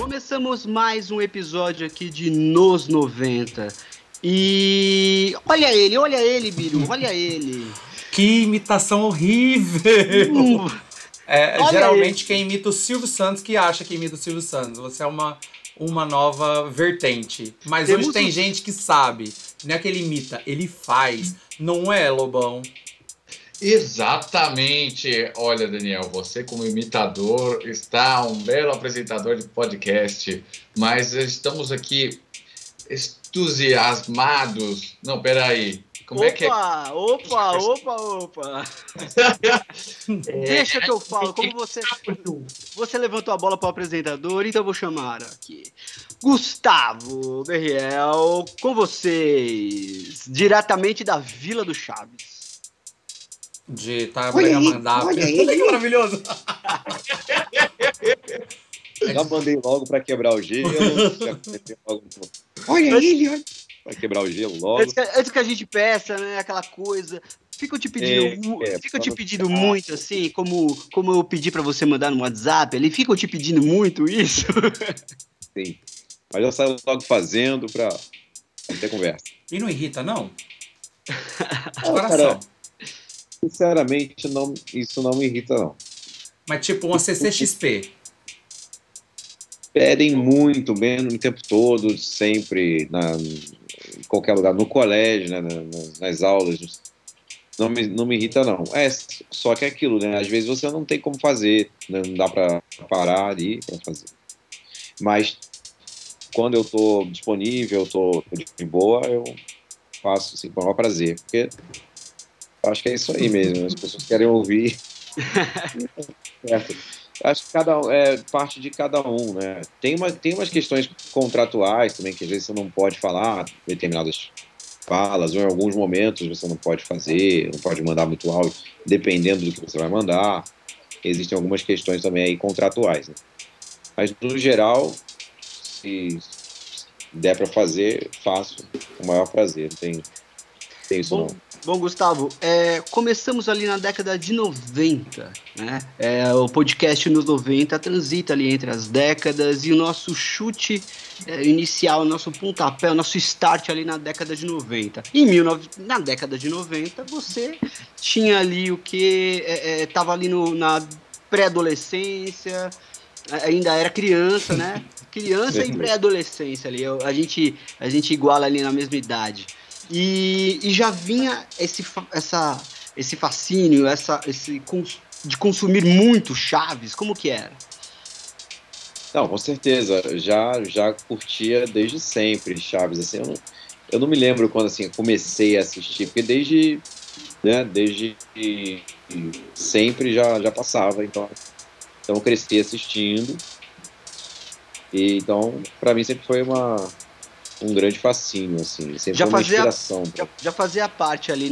Começamos mais um episódio aqui de Nos 90. E olha ele, Biru, olha ele. Que imitação horrível! Geralmente quem imita o Silvio Santos que acha que imita o Silvio Santos. Você é uma nova vertente. Mas hoje tem gente que sabe. Não é que ele imita, ele faz. Não é, Lobão? Exatamente. Olha, Daniel, você como imitador está um belo apresentador de podcast, mas estamos aqui entusiasmados. Não, peraí. Como é que é? Opa! Deixa que eu falo. Como você levantou a bola para o apresentador, então eu vou chamar aqui Gustavo Berriel, com vocês, diretamente da Vila do Chaves. De Itabanhamandap. Que maravilhoso! Já mandei logo para quebrar o gelo. Olha ele! Para quebrar o gelo logo. Antes que a gente peça, né? Aquela coisa. Ficam te pedindo muito, assim, como eu pedi para você mandar no WhatsApp. Eles ficam te pedindo muito isso. Sim. Mas eu saio logo fazendo para ter conversa. E não irrita, não? De coração. Sinceramente, isso não me irrita, não. Mas tipo uma CCXP. Pedem muito, bem o tempo todo, sempre, em qualquer lugar, no colégio, né, nas aulas. Não me irrita, não. Só que é aquilo, né? Às vezes você não tem como fazer, né, não dá para parar ali para fazer. Mas quando eu tô disponível, eu tô de boa, eu faço assim, com o maior prazer. Porque eu acho que é isso aí mesmo, as pessoas querem ouvir. Acho que parte de cada um, né? Tem umas questões contratuais também, que às vezes você não pode falar determinadas falas, ou em alguns momentos você não pode fazer, não pode mandar muito áudio, dependendo do que você vai mandar. Existem algumas questões também aí contratuais, né? Mas, no geral, se der para fazer, faço com o maior prazer, não tem isso não. Bom, Gustavo, começamos ali na década de 90, né? O podcast nos 90 transita ali entre as décadas e o nosso chute inicial, o nosso pontapé, o nosso start ali na década de 90. Na década de 90, você tinha ali o que estava ali na pré-adolescência, ainda era criança, né? Criança e pré-adolescência ali, a gente iguala ali na mesma idade. E já vinha esse fascínio, de consumir muito Chaves, como que era? Não, com certeza, já curtia desde sempre Chaves, assim, eu não me lembro quando assim, comecei a assistir, porque desde sempre já passava, então eu cresci assistindo, e então para mim sempre foi um grande fascínio, assim, sempre uma inspiração. Já fazia parte ali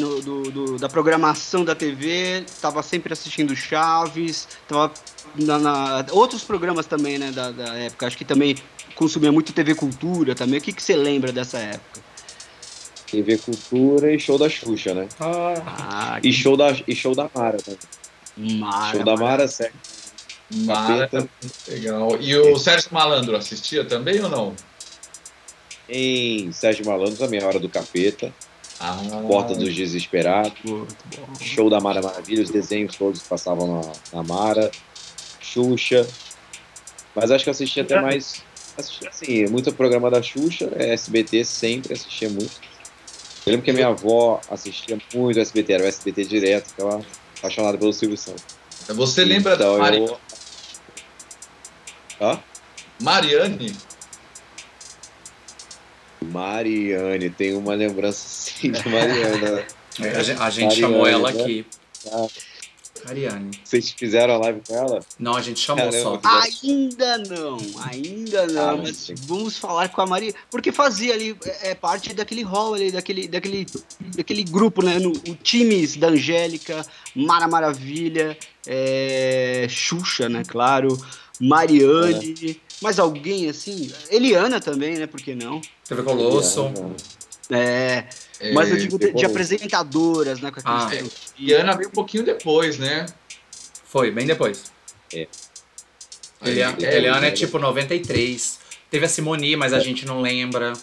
da programação da TV, tava sempre assistindo Chaves, tava outros programas também, né, da época, acho que também consumia muito TV Cultura também. O que você lembra dessa época? TV Cultura e show da Xuxa, né? E show da Mara também. Show da Mara, certo? Mara, legal. E o Sérgio Malandro assistia também ou não? Em Sérgio Malandro também, A Hora do Capeta, Porta dos Desesperados, Show da Mara Maravilha, os desenhos todos que passavam na Mara, Xuxa, mas acho que eu assistia até mais, assim, muito programa da Xuxa, SBT sempre assistia muito. Eu lembro que a minha avó assistia muito SBT, era o SBT direto, que ela apaixonada pelo Silvio Santos. Você lembra da Mariane? Mariane? Mariane, tem uma lembrança sim de Mariana. A gente chamou ela aqui. Mariane. Vocês fizeram a live com ela? Não, a gente chamou só. Ainda não. Mas vamos falar com a Maria, porque fazia ali parte daquele hall ali, daquele grupo, né? O times da Angélica, Mara Maravilha, Xuxa, né? Claro, Mariane. Mais alguém assim? Eliana também, né? Por que não? TV Colosso. Mas eu digo de apresentadoras, né? E Ana veio um pouquinho depois, né? Foi, bem depois. Aquele ano é tipo 93. Teve a Simone, mas a gente não lembra.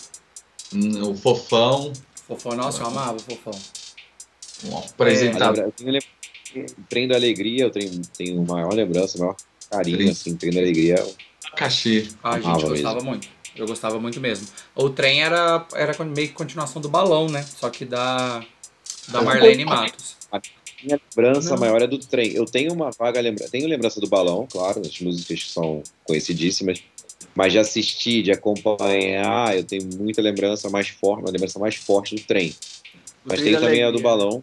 O Fofão. Fofão, nossa, eu amava o Fofão. Um apresentador. O Trem da Alegria, eu tenho maior lembrança, maior carinho, assim, Trem da Alegria. Abacaxi. A gente gostava muito. Eu gostava muito mesmo. O Trem era meio que continuação do Balão, né? Só que da Marlene Matos. A minha lembrança maior é do Trem. Eu tenho uma vaga lembrança. Tenho lembrança do Balão, claro, as músicas que são conhecidíssimas. Mas de assistir, de acompanhar, eu tenho muita lembrança mais forte, uma lembrança mais forte do Trem. Mas tem também a do Balão.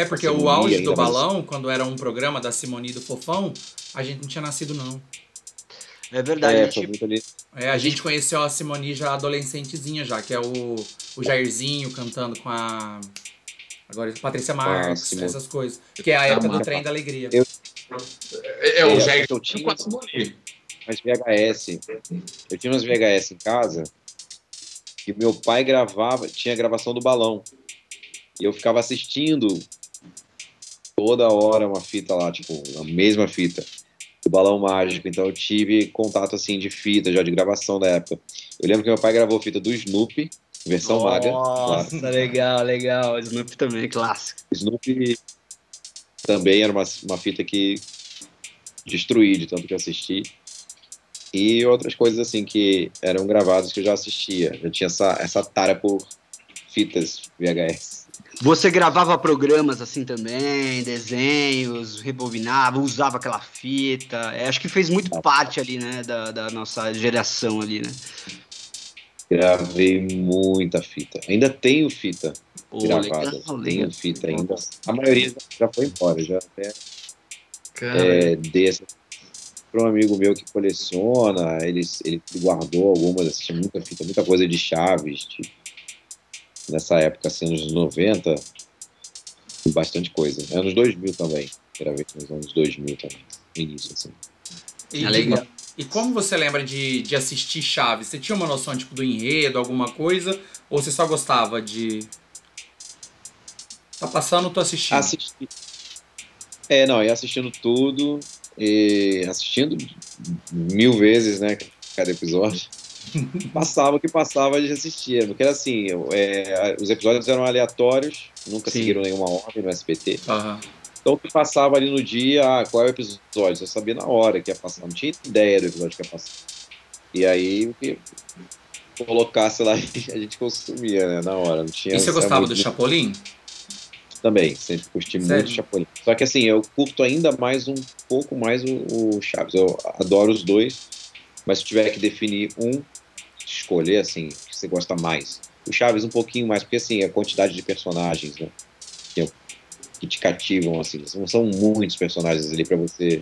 Porque o auge do Balão, quando era um programa da Simone e do Fofão, a gente não tinha nascido, não. É verdade. A gente conheceu a Simone já adolescentezinha, já, que é o Jairzinho cantando com a... Agora, Patrícia Marques, essas coisas. Que é a época do Trem da Alegria. O Jairzinho com a Simone. Mas VHS. Eu tinha umas VHS em casa e meu pai tinha gravação do Balão. E eu ficava assistindo toda hora uma fita lá, tipo, a mesma fita. O Balão Mágico. Então eu tive contato, assim, de fita, já de gravação da época. Eu lembro que meu pai gravou fita do Snoopy, versão maga. Nossa, claro. Legal. Snoopy também, clássico. Snoopy também era uma fita que destruí de tanto que eu assisti. E outras coisas, assim, que eram gravadas que eu já assistia. Eu tinha essa tara por fitas VHS. Você gravava programas assim também, desenhos, rebobinava, usava aquela fita. Acho que fez muito parte ali, né, da nossa geração ali, né? Gravei muita fita. Ainda tenho fita gravada. Legal. Tenho fita ainda. A maioria já foi embora. Já até dei para um amigo meu que coleciona. Ele guardou algumas, assim, tinha muita fita, muita coisa de Chaves, nessa época, assim, nos 90, bastante coisa. Anos 2000 também. Gravei nos anos 2000 também. No início, assim. Legal. E como você lembra de assistir Chaves? Você tinha uma noção, tipo, do enredo, alguma coisa? Ou você só gostava de... Tá passando, tô assistindo. Ia assistindo tudo. E assistindo 1000 vezes, né? Cada episódio. Passava o que passava, a gente assistia. Porque era assim, os episódios eram aleatórios, nunca seguiram nenhuma ordem no SBT. Então o que passava ali no dia, qual é o episódio? Eu sabia na hora que ia passar, não tinha ideia do episódio que ia passar. E aí o que colocasse lá a gente consumia, né, na hora. Não tinha, e você gostava do Chapolin? Também, sempre curti muito Chapolin. Só que assim, eu curto ainda mais um pouco mais o Chaves. Eu adoro os dois, mas se tiver que definir escolher assim, que você gosta mais. O Chaves um pouquinho mais, porque assim, a quantidade de personagens, né, que te cativam, assim, não são muitos personagens ali pra você,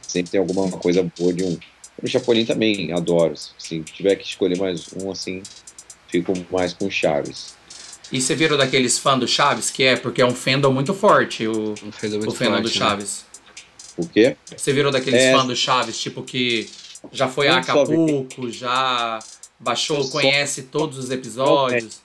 sempre tem alguma coisa boa de um. O Chapolin também adoro, se tiver que escolher mais um, assim, fico mais com o Chaves. E você virou daqueles fãs do Chaves, porque é um fandom muito forte, o fandom do Chaves. O quê? Você virou daqueles fãs do Chaves, tipo, que já foi a Acapulco, já baixou, conhece todos os episódios?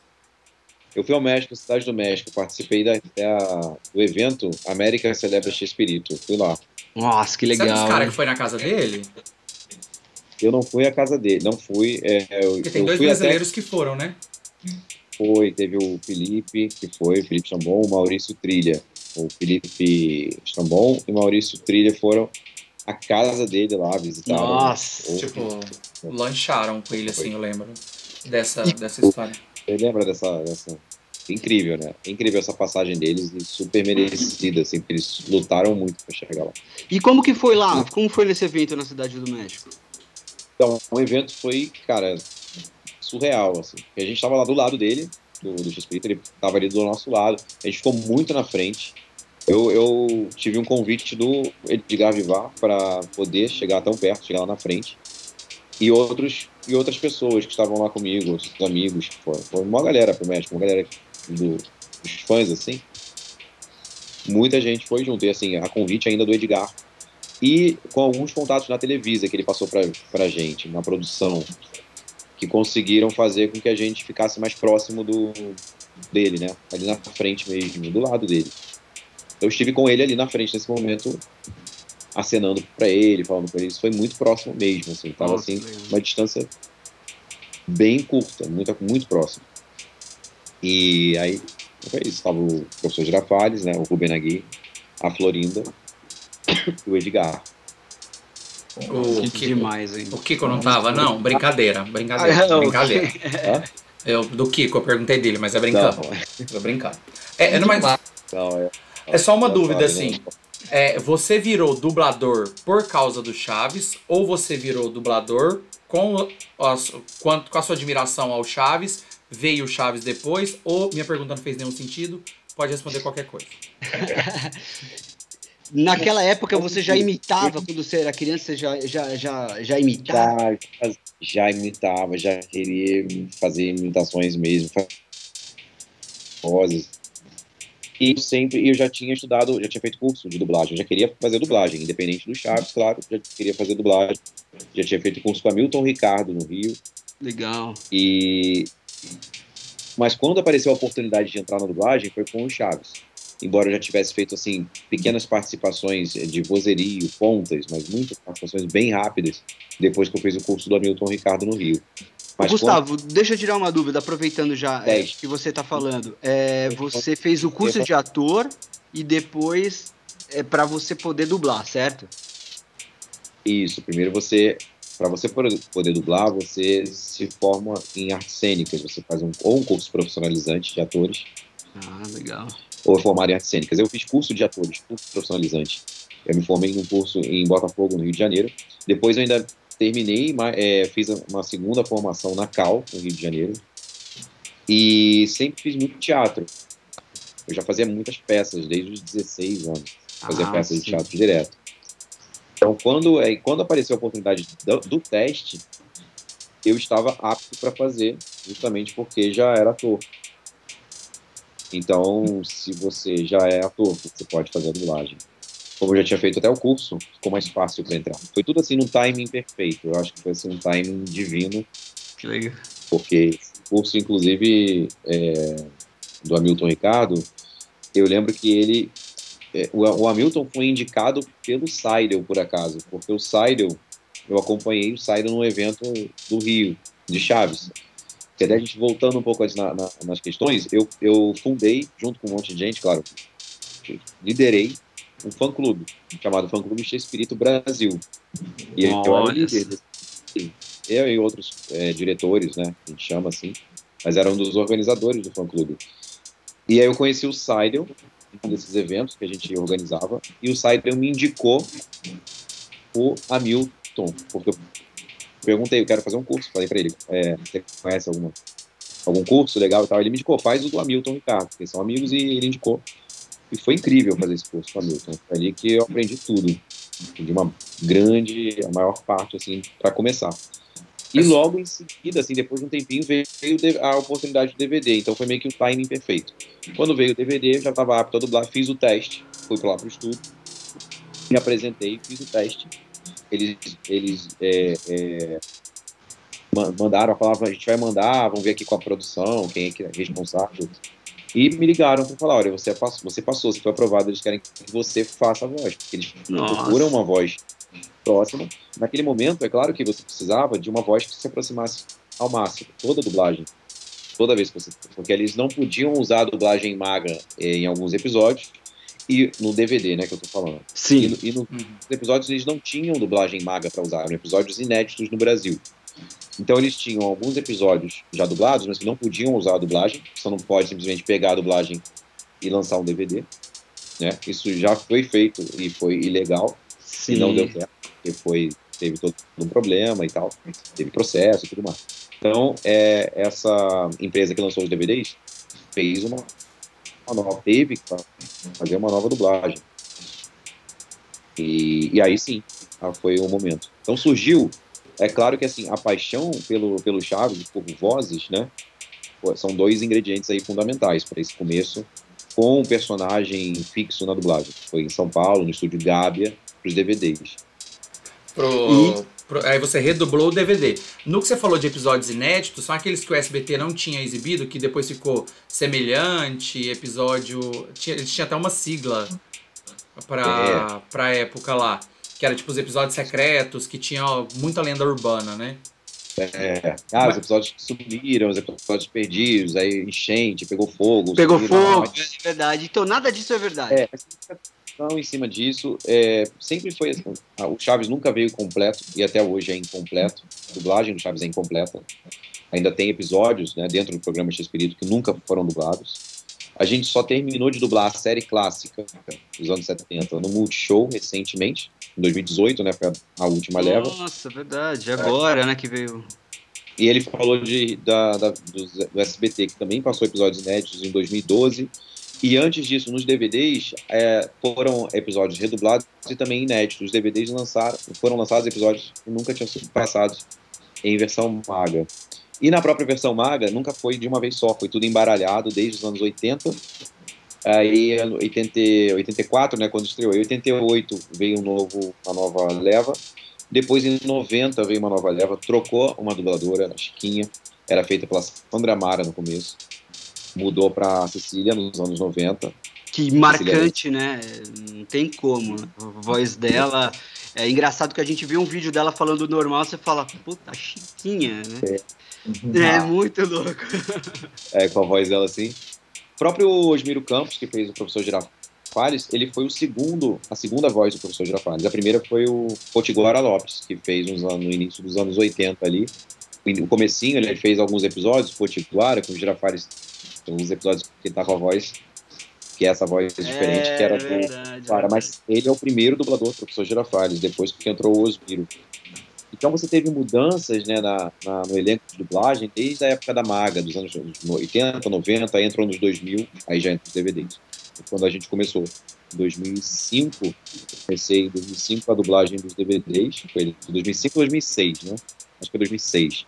Eu fui ao México, Cidade do México, participei do evento América Celebra Chespirito, fui lá. Nossa, que legal. Você é dos caras que foi na casa dele? Eu não fui à casa dele, não fui. Porque tem dois brasileiros que foram, né? Teve o Felipe, Felipe Chambon, o Maurício Trilha. O Felipe Chambon e o Maurício Trilha foram à casa dele lá, visitaram. Nossa! Lancharam com ele, assim, eu lembro dessa história. Você lembra dessa... Incrível, né? Incrível essa passagem deles e super merecida, assim, porque eles lutaram muito para chegar lá. E como que foi lá? Como foi nesse evento na Cidade do México? Então, o evento foi, cara, surreal, assim. A gente estava lá do lado dele, do Chespirito, ele estava ali do nosso lado. A gente ficou muito na frente. Eu tive um convite do Edgar Vivar para poder chegar tão perto, chegar lá na frente. E outras pessoas que estavam lá comigo, outros amigos. Foi uma galera pro México, uma galera dos fãs, assim. Muita gente foi junto. E, assim, a convite ainda do Edgar. E com alguns contatos na Televisa que ele passou pra gente, na produção, que conseguiram fazer com que a gente ficasse mais próximo dele, né? Ali na frente mesmo, do lado dele. Eu estive com ele ali na frente nesse momento, acenando para ele, falando com ele. Isso foi muito próximo mesmo, assim. Tava, Nossa, assim, legal. uma distância bem curta, muito próximo. E aí, foi isso. Tava o professor Girafales, né? O Rubem Nagui, a Florinda e o Edgar. O Que Kiko, demais, hein? o Kiko não tava, não? Brincadeira. Ok. Do Kiko, eu perguntei dele, mas é brincando. Não, Tô brincando. não, É só uma já dúvida, sabe, assim. né? Você virou dublador por causa do Chaves ou você virou dublador com a sua admiração ao Chaves, veio o Chaves depois, ou minha pergunta não fez nenhum sentido, pode responder qualquer coisa. Naquela época você já imitava, quando você era criança, você já imitava? Já imitava, já queria fazer imitações mesmo, vozes. E eu já tinha estudado, já tinha feito curso de dublagem, eu já queria fazer dublagem, independente do Chaves, claro, já queria fazer dublagem. Já tinha feito curso com a Hamilton Ricardo no Rio. Legal. Mas quando apareceu a oportunidade de entrar na dublagem, foi com o Chaves. Embora eu já tivesse feito, assim, pequenas participações de vozerio, pontas, mas muitas participações bem rápidas, depois que eu fiz o curso do Hamilton Ricardo no Rio. Mas Gustavo, deixa eu tirar uma dúvida, aproveitando já que você está falando. Você fez o curso de ator e depois para você poder dublar, certo? Isso, primeiro para você poder dublar, você se forma em artes cênicas, você faz ou um curso profissionalizante de atores. Ah, legal. Ou formado em artes cênicas. Eu fiz curso de atores, curso profissionalizante. Eu me formei num curso em Botafogo, no Rio de Janeiro. Depois eu ainda terminei, fiz uma segunda formação na Cal, no Rio de Janeiro. E sempre fiz muito teatro. Eu já fazia muitas peças, desde os 16 anos. Fazia peças de teatro direto. Então, quando apareceu a oportunidade do teste, eu estava apto para fazer, justamente porque já era ator. Então, se você já é ator, você pode fazer a dublagem. Como eu já tinha feito até o curso, ficou mais fácil para entrar. Foi tudo assim num timing perfeito. Eu acho que foi assim, um timing divino. Que legal. Porque o curso, inclusive, do Hamilton Ricardo, eu lembro que o Hamilton foi indicado pelo Seidel, por acaso. Porque o Seidel, eu acompanhei o Seidel num evento do Rio, de Chaves. Que até a gente voltando um pouco nas questões, eu fundei, junto com um monte de gente, claro, liderei um fã-clube, chamado Fã-Clube Chespirito Brasil. E eu era o líder. Eu e outros diretores, né, a gente chama assim, mas era um dos organizadores do fã-clube. E aí eu conheci o Seidel, um desses eventos que a gente organizava, e o Seidel me indicou o Hamilton, porque eu perguntei, eu quero fazer um curso, falei pra ele, você conhece algum curso legal e tal? Ele me indicou, faz o do Hamilton Ricardo, porque são amigos, e ele indicou. E foi incrível fazer esse curso com o Hamilton. Foi ali que eu aprendi tudo. De a maior parte, assim, para começar. E logo em seguida, assim, depois de um tempinho, veio a oportunidade de DVD. Então foi meio que o timing perfeito. Quando veio o DVD, eu já estava apto a dublar, fiz o teste, fui lá pro estúdio, me apresentei, fiz o teste. Eles mandaram a palavra, a gente vai mandar, vamos ver aqui com a produção, quem é que é responsável. E me ligaram para falar, olha, você passou, você foi aprovado, eles querem que você faça a voz, porque eles procuram uma voz próxima. Naquele momento, é claro que você precisava de uma voz que se aproximasse ao máximo, toda a dublagem, toda vez que porque eles não podiam usar a dublagem maga em alguns episódios, e no DVD, né, que eu tô falando. Sim. E nos episódios eles não tinham dublagem maga para usar, eram episódios inéditos no Brasil. Então eles tinham alguns episódios já dublados, mas que não podiam usar a dublagem. Você não pode simplesmente pegar a dublagem e lançar um DVD, né? Isso já foi feito e foi ilegal. Sim. E não deu certo, porque teve todo um problema e tal, teve processo e tudo mais. Então essa empresa que lançou os DVDs fez teve que fazer uma nova dublagem. E aí sim, foi o momento. Então surgiu. É claro que assim, a paixão pelo Chaves, por vozes, né, são dois ingredientes aí fundamentais para esse começo com um personagem fixo na dublagem. Foi em São Paulo, no estúdio Gábia, para os DVDs. Aí você redublou o DVD. No que você falou de episódios inéditos, são aqueles que o SBT não tinha exibido, que depois ficou semelhante, episódio... Eles tinham até uma sigla pra época lá. Que era tipo os episódios secretos, que tinha muita lenda urbana, né? Os episódios que sumiram, os episódios perdidos, aí enchente, pegou fogo. Pegou fogo, é verdade. Então nada disso é verdade. Em cima disso, sempre foi assim, o Chaves nunca veio completo, e até hoje é incompleto. A dublagem do Chaves é incompleta. Ainda tem episódios, né, dentro do programa X-Espírito que nunca foram dublados. A gente só terminou de dublar a série clássica dos anos 70 no Multishow recentemente, em 2018, né, foi a última leva. Nossa, verdade, agora, né, que veio. E ele falou do SBT, que também passou episódios inéditos em 2012. E antes disso, nos DVDs, foram episódios redublados e também inéditos. Os DVDs foram lançados episódios que nunca tinham sido passados em versão maga. E na própria versão maga, nunca foi de uma vez só, foi tudo embaralhado desde os anos 80. Aí, em 84, né, quando estreou, em 88 veio uma nova leva. Depois, em 90, veio uma nova leva, trocou uma dubladora, a Chiquinha, era feita pela Sandra Amara no começo. Mudou para Cecília nos anos 90. Que marcante, né? Não tem como. A voz dela... É engraçado que a gente vê um vídeo dela falando normal, você fala, puta, Chiquinha, né? É muito louco. Com a voz dela assim. O próprio Osmiro Campos, que fez o Professor Girafales, ele foi a segunda voz do Professor Girafales. A primeira foi o Potiguara Lopes, que fez no início dos anos 80 ali. No comecinho, ele fez alguns episódios, Potiguara, com o Girafales, alguns episódios que ele tá com a voz, que é essa voz diferente, que era do Clara. Mas ele é o primeiro dublador do Professor Girafales, depois que entrou o Osmiro. Então você teve mudanças, né, no elenco de dublagem desde a época da Maga, dos anos 80, 90, aí entrou nos 2000, aí já entrou os DVDs. Quando a gente começou em 2005, comecei em 2005 a dublagem dos DVDs, foi de 2005 a 2006, né? Acho que é 2006,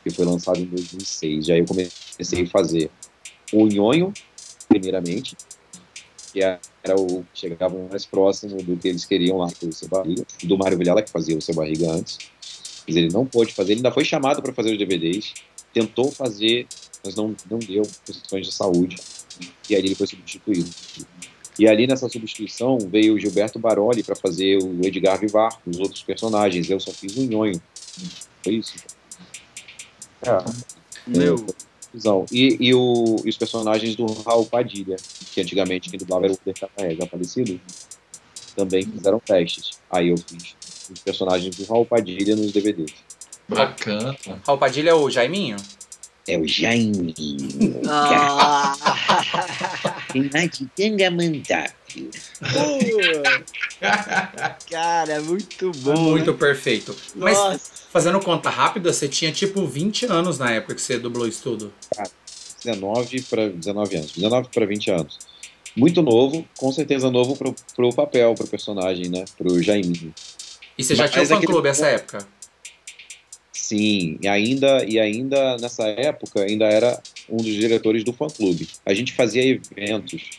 que foi lançado em 2006. E aí eu comecei a fazer o Nhonho, primeiramente, que era o que chegava mais próximo do que eles queriam lá com o Seu Barriga, do Mário Vilela, que fazia o Seu Barriga antes. Mas ele não pôde fazer, ele ainda foi chamado para fazer os DVDs, tentou fazer, mas não deu, questões de saúde, e aí ele foi substituído. E ali nessa substituição veio o Gilberto Baroli para fazer o Edgar Vivar, os outros personagens, eu só fiz o Nhonho. Foi isso. E os personagens do Raul Padilha, que antigamente quem dublava era o Poder já falecido, também fizeram testes. Aí eu fiz os personagens do Raul Padilha nos DVDs. Bacana. Raul Padilha é o Jaiminho? É o Jaiminho. Tangamandápio. Cara, muito bom. Muito né? Perfeito. Mas, fazendo conta rápida, você tinha tipo 20 anos na época que você dublou isso tudo. 19 para 19 anos. 19 para 20 anos. Muito novo, com certeza novo pro papel, pro personagem, né? Pro Jaiminho. E você já tinha um fã-clube nessa época? Sim, e ainda nessa época ainda era um dos diretores do fã-clube. A gente fazia eventos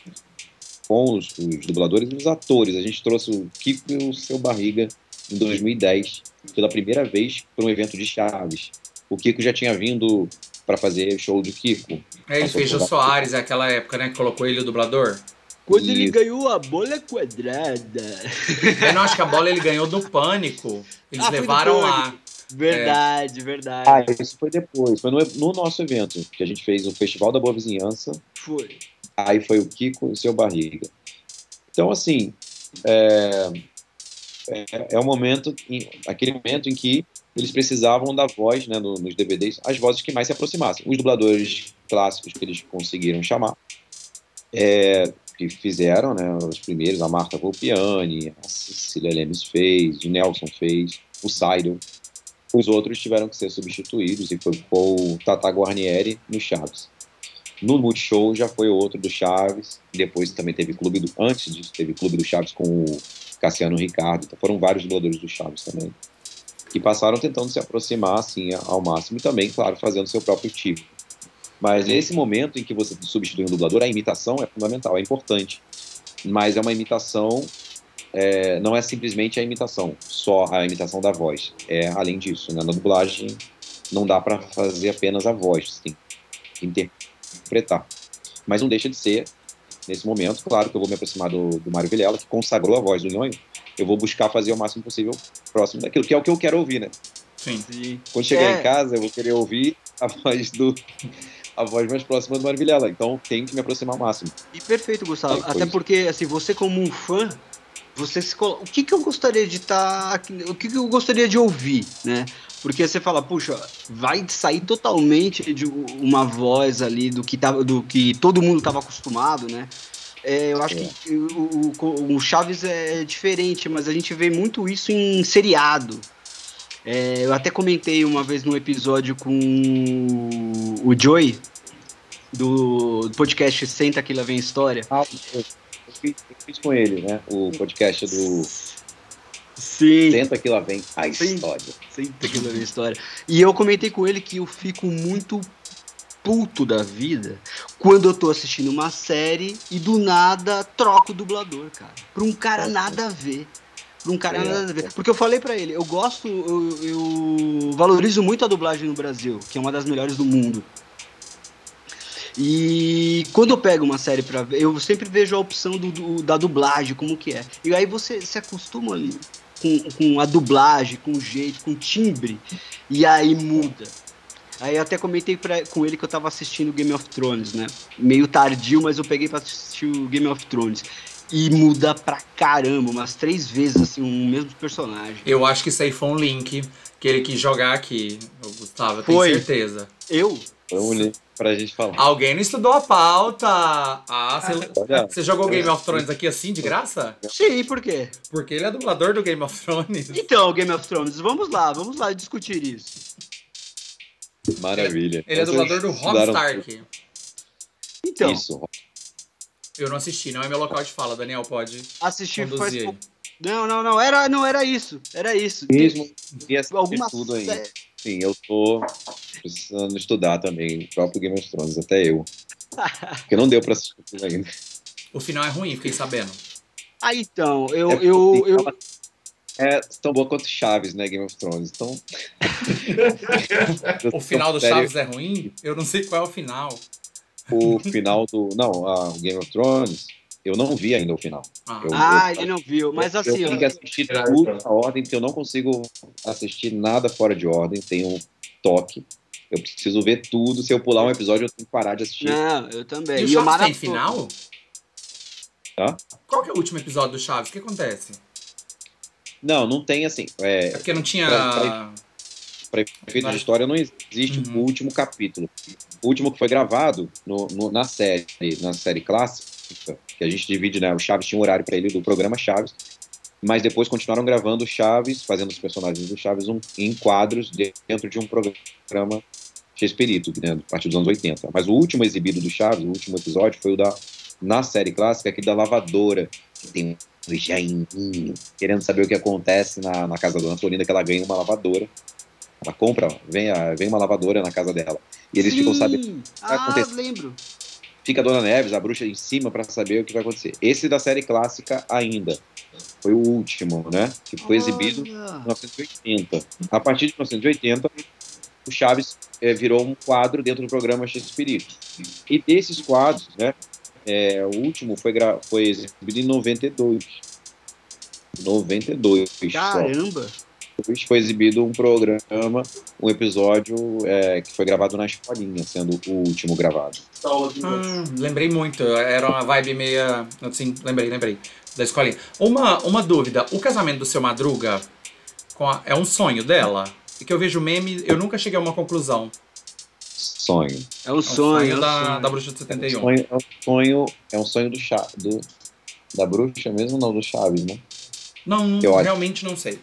com os dubladores e os atores. A gente trouxe o Kiko e o Seu Barriga em 2010, pela primeira vez, para um evento de Chaves. O Kiko já tinha vindo para fazer show do Kiko. Ele fez Jô Soares naquela época, né? Que colocou ele o dublador. Quando ele ganhou a bola quadrada. Eu não acho que a bola ele ganhou do Pânico. Eles levaram lá. Verdade, verdade. Isso foi depois. Foi no nosso evento, que a gente fez o Festival da Boa Vizinhança. Foi. Aí foi o Kiko e o Seu Barriga. Então, assim, é um momento, aquele momento em que eles precisavam da voz, né, nos DVDs, as vozes que mais se aproximassem. Os dubladores clássicos que eles conseguiram chamar, que fizeram, né, os primeiros, a Marta Volpiani, a Cecília Lemes fez, o Nelson fez, o Seidel. Os outros tiveram que ser substituídos e foi o Tata Guarnieri no Chaves. No Multishow já foi outro do Chaves, depois também teve antes disso teve Clube do Chaves com o Cassiano Ricardo, então foram vários dubladores do Chaves também, que passaram tentando se aproximar assim ao máximo e também, claro, fazendo seu próprio tipo. Mas nesse momento em que você substitui um dublador, a imitação é fundamental, é importante, mas é uma imitação, não é simplesmente a imitação, só a imitação da voz, além disso, né? Na dublagem não dá para fazer apenas a voz, você tem que interpretar, mas não deixa de ser, nesse momento, claro que eu vou me aproximar do Mário Vilela, que consagrou a voz do Nhonho, eu vou buscar fazer o máximo possível próximo daquilo, que é o que eu quero ouvir, né? Sim. Quando chegar em casa, eu vou querer ouvir a voz mais próxima do Mário Vilela. Então, tenho que me aproximar ao máximo. E perfeito, Gustavo. Até porque, assim, você como um fã, o que eu gostaria de o que eu gostaria de ouvir, né? Porque você fala, puxa, vai sair totalmente de uma voz ali do que todo mundo estava acostumado, né? Eu acho que o Chaves é diferente, mas a gente vê muito isso em seriado. Eu até comentei uma vez num episódio com o Joey, do podcast Senta Que Lá Vem História. Eu fiz com ele, né? O podcast do... Sim. Senta Que Lá Vem a História. Senta Que Lá Vem História. E eu comentei com ele que eu fico muito puto da vida quando eu tô assistindo uma série e do nada troco o dublador, cara. Pra um cara nada a ver. Porque eu falei pra ele, eu valorizo muito a dublagem no Brasil, que é uma das melhores do mundo. E quando eu pego uma série pra ver, eu sempre vejo a opção da dublagem, como que é. E aí você se acostuma ali com a dublagem, com o jeito, com o timbre, e aí muda. Aí eu até comentei com ele que eu tava assistindo Game of Thrones, né? Meio tardio, mas eu peguei pra assistir o Game of Thrones. E muda pra caramba, umas 3 vezes, assim, o mesmo personagem. Eu acho que isso aí foi um link que ele quis jogar aqui, o Gustavo, eu tenho certeza. Foi um link pra gente falar. Alguém não estudou a pauta. Você jogou Game of Thrones aqui assim, de graça? Sim, por quê? Porque ele é dublador do Game of Thrones. Então, Game of Thrones, vamos lá discutir isso. Maravilha. Ele é dublador do Robb Stark. Então. Isso. Eu não assisti, não é meu local de fala, Daniel, pode assistir faz aí. Não, era isso. Mesmo e alguma tudo ainda. Sim, eu tô precisando estudar também o próprio Game of Thrones, até eu. Porque não deu pra assistir tudo ainda. O final é ruim, fiquei sabendo. Então, é tão boa quanto Chaves, né, Game of Thrones. Então... O final do Chaves é ruim? Eu não sei qual é o final. O final do... Não, o Game of Thrones, eu não vi ainda o final. Ele não viu, mas assim... Eu tenho que assistir tudo na ordem, porque eu não consigo assistir nada fora de ordem, tenho um toque. Eu preciso ver tudo, se eu pular um episódio eu tenho que parar de assistir. Não, eu também. E o Chaves tem final? Tá? Qual que é o último episódio do Chaves? O que acontece? Não tem assim. É porque não tinha... Para efeito de história, não existe o último capítulo. O último que foi gravado na série clássica, que a gente divide, né? O Chaves tinha um horário para ele do programa Chaves, mas depois continuaram gravando o Chaves, fazendo os personagens do Chaves em quadros dentro de um programa Chespirito, né, a partir dos anos 80. Mas o último exibido do Chaves, o último episódio, foi na série clássica, aquele da lavadora, que tem um Jaiminho, querendo saber o que acontece na casa da Dona Florinda, que ela ganha uma lavadora. Ela compra, vem uma lavadora na casa dela. E eles ficam sabendo o que vai acontecer. Lembro. Fica a Dona Neves, a bruxa, em cima para saber o que vai acontecer. Esse da série clássica ainda. Foi o último, né? Que foi exibido em 1980. A partir de 1980, o Chaves virou um quadro dentro do programa Chespirito. E desses quadros, né? O último foi exibido em 92. 92. Caramba! Só. Foi exibido um episódio que foi gravado na escolinha, sendo o último gravado. Lembrei muito, era uma vibe meia... Assim, lembrei, da escolinha. Uma dúvida, o casamento do Seu Madruga é um sonho dela? E que eu vejo meme, eu nunca cheguei a uma conclusão. Sonho. É um sonho da Bruxa de 71. É um sonho da Bruxa mesmo, não do Chaves, né? Não, realmente não sei.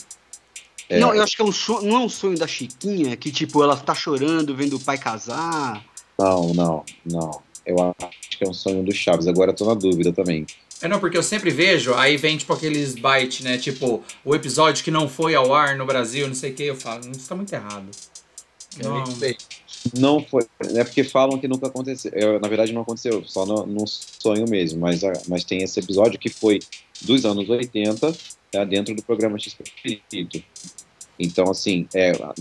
Não, eu acho que não é um sonho da Chiquinha, que tipo, ela tá chorando vendo o pai casar. Não. Eu acho que é um sonho do Chaves, agora eu tô na dúvida também. Não, porque eu sempre vejo, aí vem tipo aqueles bytes, né? Tipo, o episódio que não foi ao ar no Brasil, não sei o que, eu falo, isso tá muito errado. Não foi, é porque falam que nunca aconteceu. Na verdade não aconteceu, só no sonho mesmo, mas tem esse episódio que foi dos anos 80, tá, dentro do programa Chespirito. Então, assim,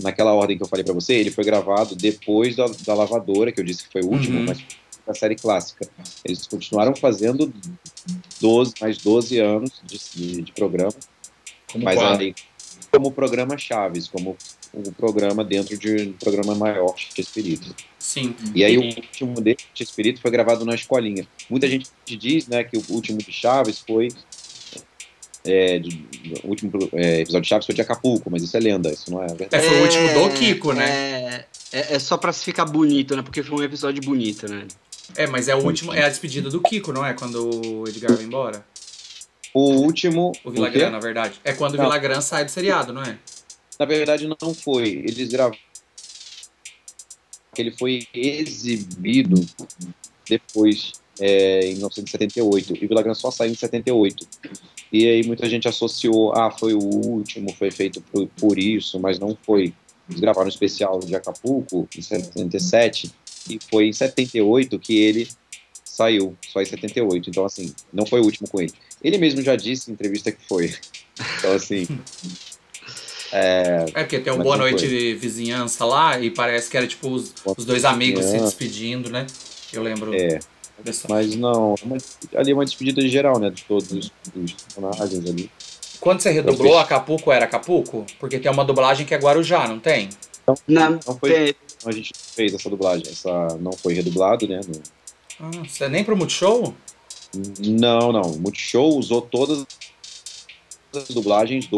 naquela ordem que eu falei pra você, ele foi gravado depois da lavadora, que eu disse que foi o último, mas da série clássica. Eles continuaram fazendo mais 12 anos de programa, Mas aí, como programa Chaves, como um programa dentro de um programa maior, Chespirito. Sim. E aí o último desse, Chespirito, foi gravado na escolinha. Muita gente diz, né, que o último de Chaves foi... o último episódio de Chaves foi de Acapulco, mas isso é lenda, isso não é verdade. Foi o último do Kiko, né? É só pra se ficar bonito, né? Porque foi um episódio bonito, né? Mas é o último, é a despedida do Kiko, não é? Quando o Edgar vai embora? O último... O Villagrán, na verdade. É quando o Villagrán sai do seriado, não é? Na verdade, não foi. Eles gravaram... Ele foi exibido depois, em 1978. E o Villagrán só saiu em 78. E aí muita gente associou, foi o último, foi feito por isso, mas não foi. Eles gravaram um especial de Acapulco em 77 e foi em 78 que ele saiu, só em 78. Então, assim, não foi o último com ele. Ele mesmo já disse em entrevista que foi. Então, assim... porque tem um Boa Noite Vizinhança lá e parece que era tipo os dois amigos se despedindo, né? Eu lembro. Mas não, ali é uma despedida geral, né? De todos os personagens ali. Quando você redublou Acapulco, era Acapulco? Porque tem uma dublagem que é Guarujá, não tem? Não foi. A gente fez essa dublagem. Essa não foi redublado, né? Você nem pro Multishow? Não. O Multishow usou todas as dublagens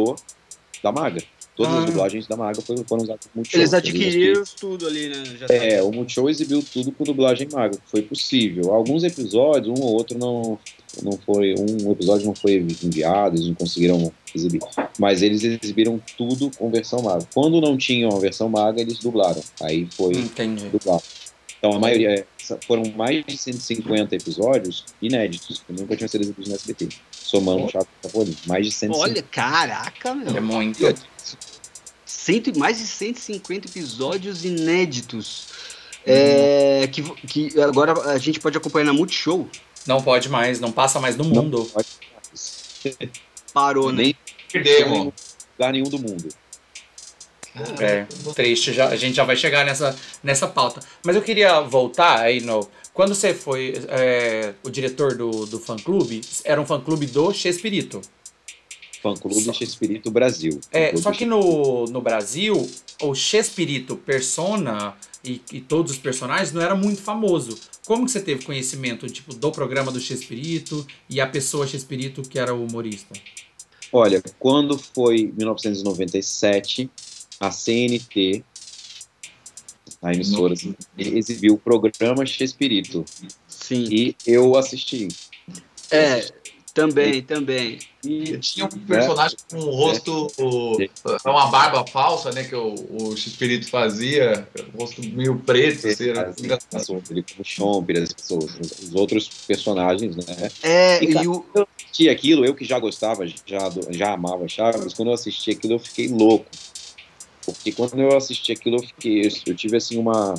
da Maga. Todas as dublagens da Maga foram usadas no Multishow. Eles adquiriram tudo ali, né? O Multishow exibiu tudo com dublagem Maga, foi possível. Alguns episódios, um ou outro não foi, um episódio não foi enviado, eles não conseguiram exibir. Mas eles exibiram tudo com versão Maga. Quando não tinham a versão Maga, eles dublaram. Aí foi dublado. Então a maioria, foram mais de 150 episódios inéditos, que nunca tinham sido exibidos no SBT. Somando o Chaves e Chapolin. Mais de 150. Olha, caraca, meu. É muito. Mais de 150 episódios inéditos. Que agora a gente pode acompanhar na Multishow. Não pode mais, não passa mais no mundo. Não pode mais. Parou, né? Nem lugar nenhum do mundo. Triste, a gente já vai chegar nessa pauta. Mas eu queria voltar aí quando você foi o diretor do fã-clube, era um fã-clube do Chespirito. Fã-clube Chespirito Brasil. Só que no Brasil, o Chespirito persona e todos os personagens não era muito famoso. Como que você teve conhecimento do programa do Chespirito e a pessoa Chespirito que era o humorista? Olha, quando foi 1997, a CNT, a emissora, exibiu o programa Chespirito. Sim. E eu assisti. Também. E tinha um personagem com um rosto, uma barba falsa, né, que o Chespirito fazia, um rosto meio preto, assim, era engraçado. Ele como Chomper, as pessoas, os outros personagens, né? Eu assisti aquilo, eu que já gostava, já amava Chaves, quando eu assisti aquilo eu fiquei louco. Porque quando eu assisti aquilo eu tive assim uma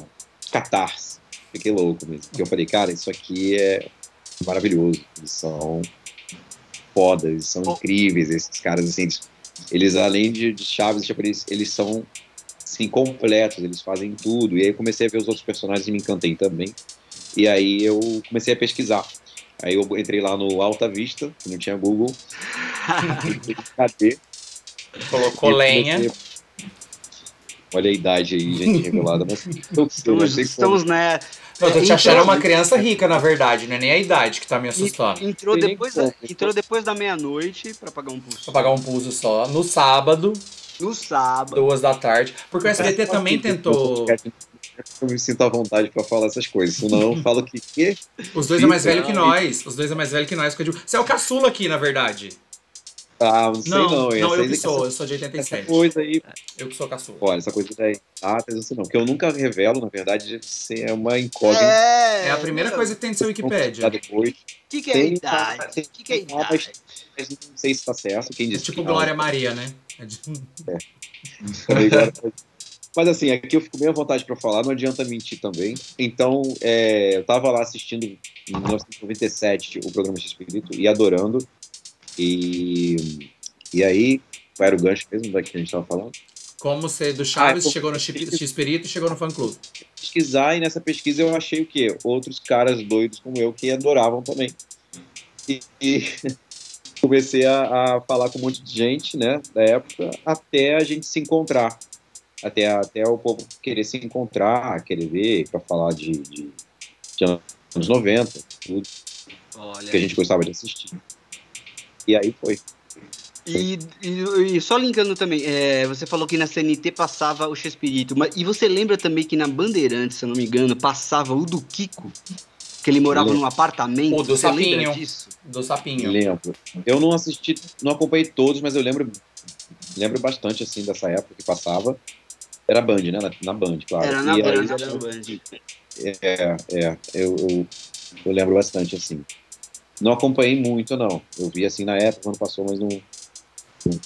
catarse, fiquei louco mesmo. Porque eu falei, cara, isso aqui é maravilhoso, eles são foda, eles são incríveis, esses caras, assim, eles além de Chaves, eles são, assim, completos, eles fazem tudo, e aí eu comecei a ver os outros personagens e me encantei também, e aí eu comecei a pesquisar, aí eu entrei lá no Alta Vista, que não tinha Google, cadê? Colocou lenha. Olha a idade aí, gente revelada, mas estamos né? Eu tô te achando uma criança rica, na verdade, não é nem a idade que tá me assustando. Entrou depois da meia-noite pra pagar um pulso. Pra pagar um pulso só. No sábado. 2 da tarde. Porque o SBT também tentou. Eu me sinto à vontade pra falar essas coisas, senão eu falo que... Os dois é mais velho que nós. Você é o caçula aqui, na verdade. Não sei não. Eu sou de 87. Essa coisa aí... Eu que sou caçula. Olha, essa coisa daí, não sei não. Porque eu nunca revelo, na verdade, é uma incógnita. É a primeira coisa que tem no seu Wikipedia. O que é idade? O que é idade? Mas não sei se tá certo. Quem disse tipo Glória Maria, né? Mas assim, aqui eu fico bem à vontade para falar, não adianta mentir também. Então, eu tava lá assistindo em 1997 o programa Chespirito e adorando. E aí, qual era o gancho mesmo daqui que a gente tava falando? Como você do Chaves chegou no Chespirito e chegou no fã-clube. Pesquisar, e nessa pesquisa eu achei o quê? Outros caras doidos como eu que adoravam também. E comecei a falar com um monte de gente, né, da época, até a gente se encontrar. Até o povo querer se encontrar, querer ver, para falar de anos 90, tudo. Olha que a gente gostava de assistir. E aí foi. E só linkando também, você falou que na CNT passava o Chespirito, e você lembra também que na Bandeirantes, se eu não me engano, passava o do Kiko? Que ele morava num apartamento? O do você Sapinho. lembra disso? Do Sapinho. Lembro. Eu não assisti, não acompanhei todos, mas eu lembro bastante, assim, dessa época que passava. Era Band, né? Na Band, claro. Era na Band. Eu lembro bastante, assim. Não acompanhei muito, não. Eu vi, assim, na época, quando passou, mas não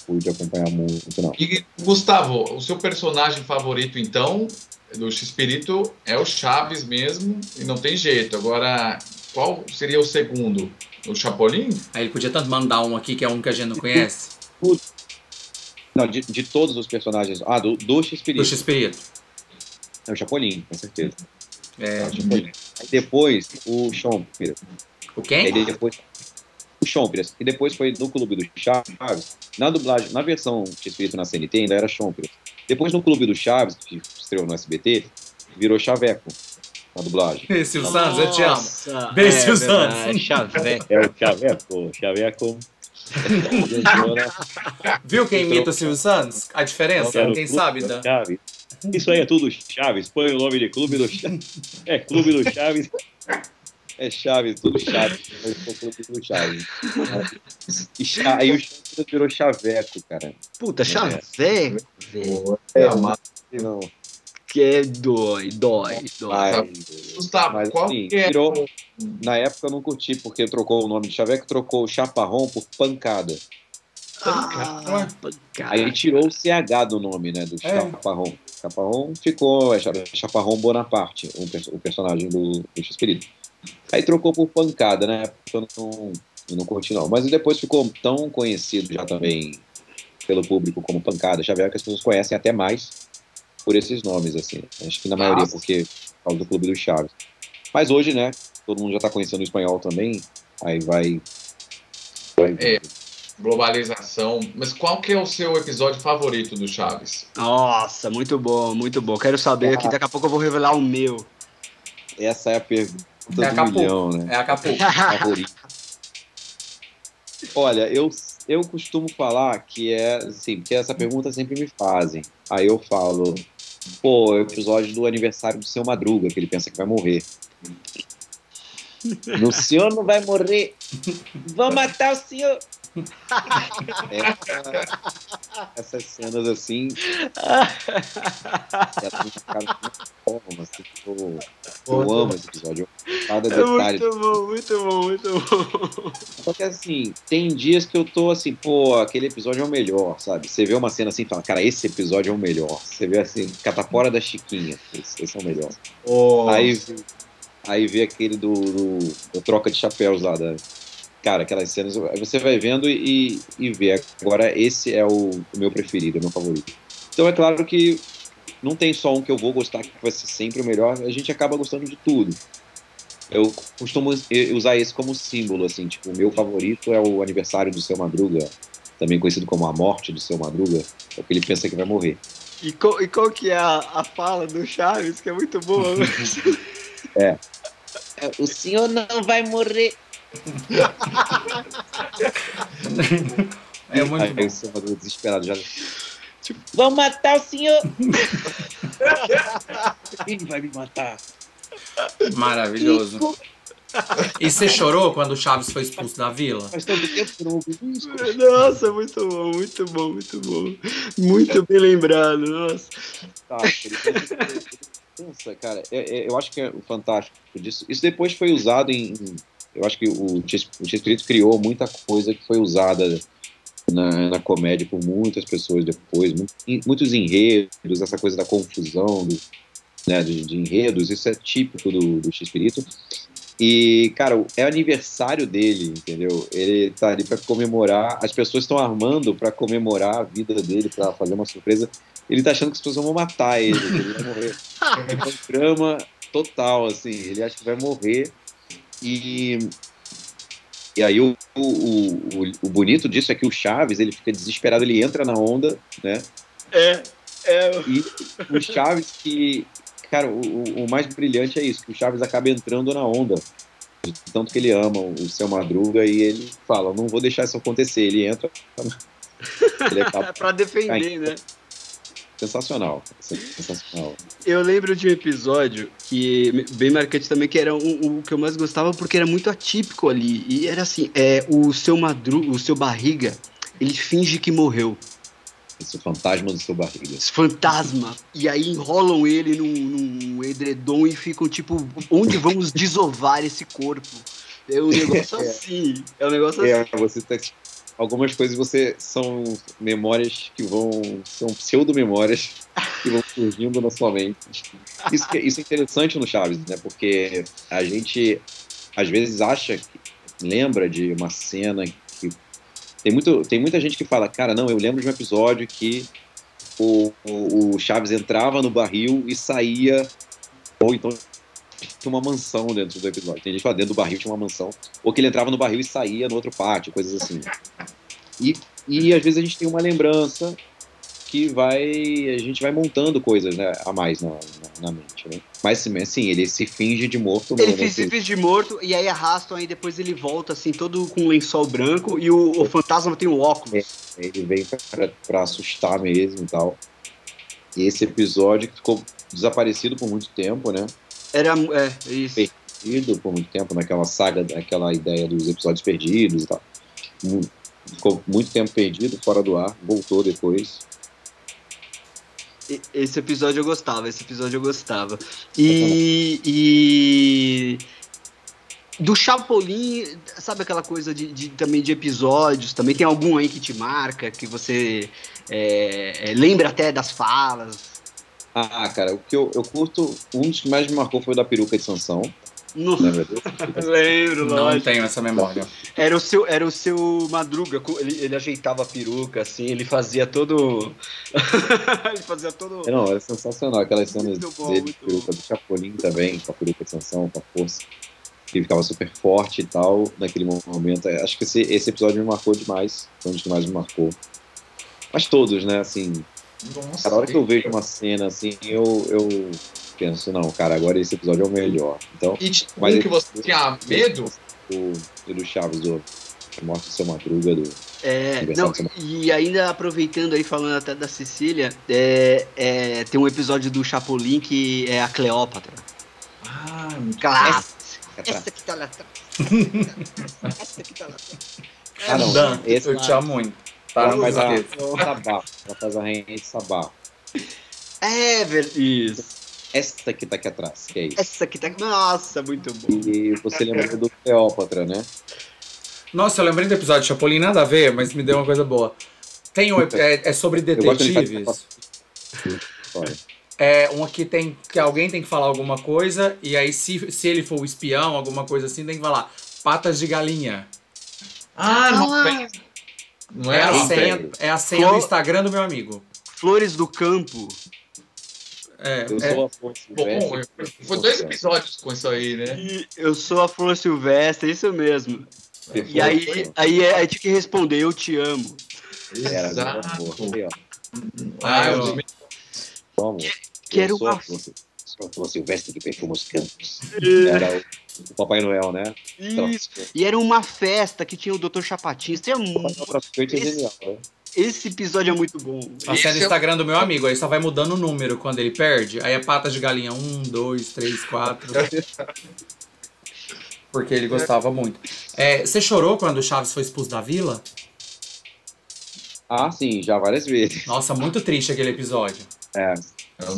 pude acompanhar muito, não. E, Gustavo, o seu personagem favorito, então, do X-Espírito é o Chaves mesmo, e não tem jeito. Agora, qual seria o segundo? O Chapolin? Aí ele podia tanto mandar um aqui, que é um que a gente não conhece. Não, de todos os personagens. Do X-Espírito. Do X-Espírito. É o Chapolin, com certeza. O Chapolin. Aí depois, o Chomper. O quem? Aí depois, o Chompiras. E depois foi no Clube do Chaves. Na dublagem, na versão X-Espírito na CNT, ainda era Chompiras. Depois no Clube do Chaves, que estreou no SBT, virou Chaveco na dublagem. Silvio Santos, eu te amo. Beijo, Silvio Santos. Chaveco. É o Chaveco. Viu quem imita o Silvio Santos? A diferença? Quem sabe? Chaves. Isso aí é tudo Chaves. Põe o nome de Clube do Chaves. É Clube do Chaves. É Chaves, tudo Chaves. Clube do Chaves. Aí o Chaves virou Chaveco, cara. Puta, Chaveco, velho. Não. Que é dói. Gustavo, Mas qual assim, que é? virou. Na época eu não curti, porque trocou o nome de Chaveco, trocou o Chaparrão por Pancada. Aí tirou o CH do nome, né, do Chaparrão. Chaparrão ficou Chaparrão Bonaparte, o personagem do X-Espírito. Aí trocou por Pancada, né? Eu não curti, não. Mas depois ficou tão conhecido já também pelo público como Pancada, Xavier, que as pessoas conhecem até mais por esses nomes, assim. Acho que na maioria, porque por causa do Clube do Chaves. Mas hoje, né? Todo mundo já tá conhecendo o espanhol também. Aí vai. Globalização. Mas qual que é o seu episódio favorito do Chaves? Nossa, muito bom, muito bom. Quero saber aqui, daqui a pouco eu vou revelar o meu. Essa é a pergunta É do milhão, né? É a Capu. Favorito. Olha, eu costumo falar que assim, porque essa pergunta sempre me fazem. Aí eu falo, pô, é o episódio do aniversário do Seu Madruga, que ele pensa que vai morrer. No senhor não vai morrer. Vão matar o senhor. Essas cenas assim. Eu amo esse episódio. Cada detalhe. Muito bom. Só que assim, tem dias que eu tô assim, pô, aquele episódio é o melhor, sabe? Você vê uma cena assim e fala, cara, esse episódio é o melhor. Você vê assim, Catapora da Chiquinha, esse é o melhor. Aí vê aquele do troca de chapéus lá Cara, aquelas cenas, você vai vendo e vê. Agora, esse é o meu preferido, é o meu favorito. Então, é claro que não tem só um que eu vou gostar, que vai ser sempre o melhor. A gente acaba gostando de tudo. Eu costumo usar esse como símbolo, assim. Tipo, o meu favorito é o aniversário do Seu Madruga, também conhecido como a morte do Seu Madruga. É porque ele pensa que vai morrer. E qual que é a fala do Chaves, que é muito boa? O senhor não vai morrer. É muito bom. Aí o Seu Madruga desesperado já... Tipo, vão matar o senhor! Ele vai me matar. Maravilhoso. E você chorou quando o Chaves foi expulso da vila? Faz tanto tempo que eu não ouvi isso. Nossa, muito bom. Muito bem lembrado, nossa. Tá, pensa, cara, eu acho que é o fantástico disso. Isso depois foi usado eu acho que o Chespirito criou muita coisa que foi usada na comédia por muitas pessoas depois, muitos enredos, essa coisa da confusão de enredos, isso é típico do Chespirito. E, cara, é aniversário dele, entendeu? Ele tá ali pra comemorar, as pessoas estão armando pra comemorar a vida dele, pra fazer uma surpresa. Ele tá achando que as pessoas vão matar ele vai morrer. É um drama total, assim, ele acha que vai morrer. E E aí o bonito disso é que o Chaves, ele fica desesperado, ele entra na onda, né? E o Chaves que... Cara, o mais brilhante é isso, que o Chaves acaba entrando na onda. De tanto que ele ama o Seu Madruga e ele fala, não vou deixar isso acontecer. Ele entra... Ele acaba pra defender, né? Sensacional. Eu lembro de um episódio que bem marcante também, que era o que eu mais gostava porque era muito atípico ali. E era assim, o Seu Barriga, ele finge que morreu. Esse fantasma do Seu Barriga. Esse fantasma. E aí enrolam ele num edredom e ficam tipo, onde vamos desovar esse corpo? É um negócio assim. É um negócio assim. Você tá... Algumas coisas são memórias que são pseudo-memórias que vão surgindo na sua mente. Isso é interessante no Chaves, né? Porque a gente, às vezes, lembra de uma cena que... Tem muita gente que fala, cara, não, eu lembro de um episódio que o Chaves entrava no barril e saía, ou então tinha uma mansão dentro do episódio. Tem gente que fala, dentro do barril tinha uma mansão, ou que ele entrava no barril e saía no outro pátio, coisas assim. E às vezes a gente tem uma lembrança que a gente vai montando coisas, né, a mais na mente, né? Mas assim, ele se finge de morto. Ele se finge de morto e aí arrastam, aí depois ele volta assim, todo com um lençol branco e o fantasma tem um óculos. Ele vem pra assustar mesmo e tal. E esse episódio que ficou desaparecido por muito tempo, né? Isso. Perdido por muito tempo naquela saga, aquela ideia dos episódios perdidos e tal. Ficou muito tempo perdido, fora do ar, voltou depois. Esse episódio eu gostava. E do Chapolin, sabe aquela coisa também de episódios? Também tem algum aí que te marca, que você lembra até das falas? Cara, o que eu curto, um dos que mais me marcou foi o da peruca de Sansão. Lembra desse? Lembro, não lógico. tenho essa memória. Era o seu Madruga, ele ajeitava a peruca, assim, ele fazia todo... Não, era sensacional, aquelas cenas muito dele, de peruca do Chapolin também, com a peruca de Sansão, com a força, que ele ficava super forte e tal, naquele momento. Acho que esse episódio me marcou demais, foi um dos que mais me marcou. Mas todos, né, assim... Nossa, a hora que eu vejo uma cena assim, eu penso, não, cara, agora esse episódio é o melhor. Então, mas que você tinha medo? Do Chaves, a morte do Seu Madruga, e ainda aproveitando aí, falando até da Cecília, tem um episódio do Chapolin que é a Cleópatra. Essa que tá lá atrás. Essa que tá lá atrás. Dan, eu te amo muito. Ela faz a rainha de Sabá. Isso. Essa que tá aqui atrás, que é isso. Essa que tá... Nossa, muito bom. E você lembrou do Cleópatra, né? Nossa, eu lembrei do episódio de Chapolin, nada a ver, mas me deu uma coisa boa. Tem é sobre detetives. Um que alguém tem que falar alguma coisa, e aí se ele for o espião, alguma coisa assim, tem que falar patas de galinha. Não é a senha do Instagram do meu amigo. Flores do Campo. Eu sou a Flor Silvestre. Foi 2 episódios com isso aí, né? Eu sou a Flor Silvestre, isso mesmo. E aí tinha que responder, eu te amo. Exato. Quero uma... Sou a Flor Silvestre que perfuma os campos. Era o Papai Noel, né? Isso. E era uma festa que tinha o Dr. Chapatinho. Esse episódio é muito bom. A cena do Instagram do meu amigo, aí só vai mudando o número quando ele perde. Aí é patas de galinha 1, 2, 3, 4. Porque ele gostava muito. Você chorou quando o Chaves foi expulso da vila? Sim, já várias vezes. Nossa, muito triste aquele episódio.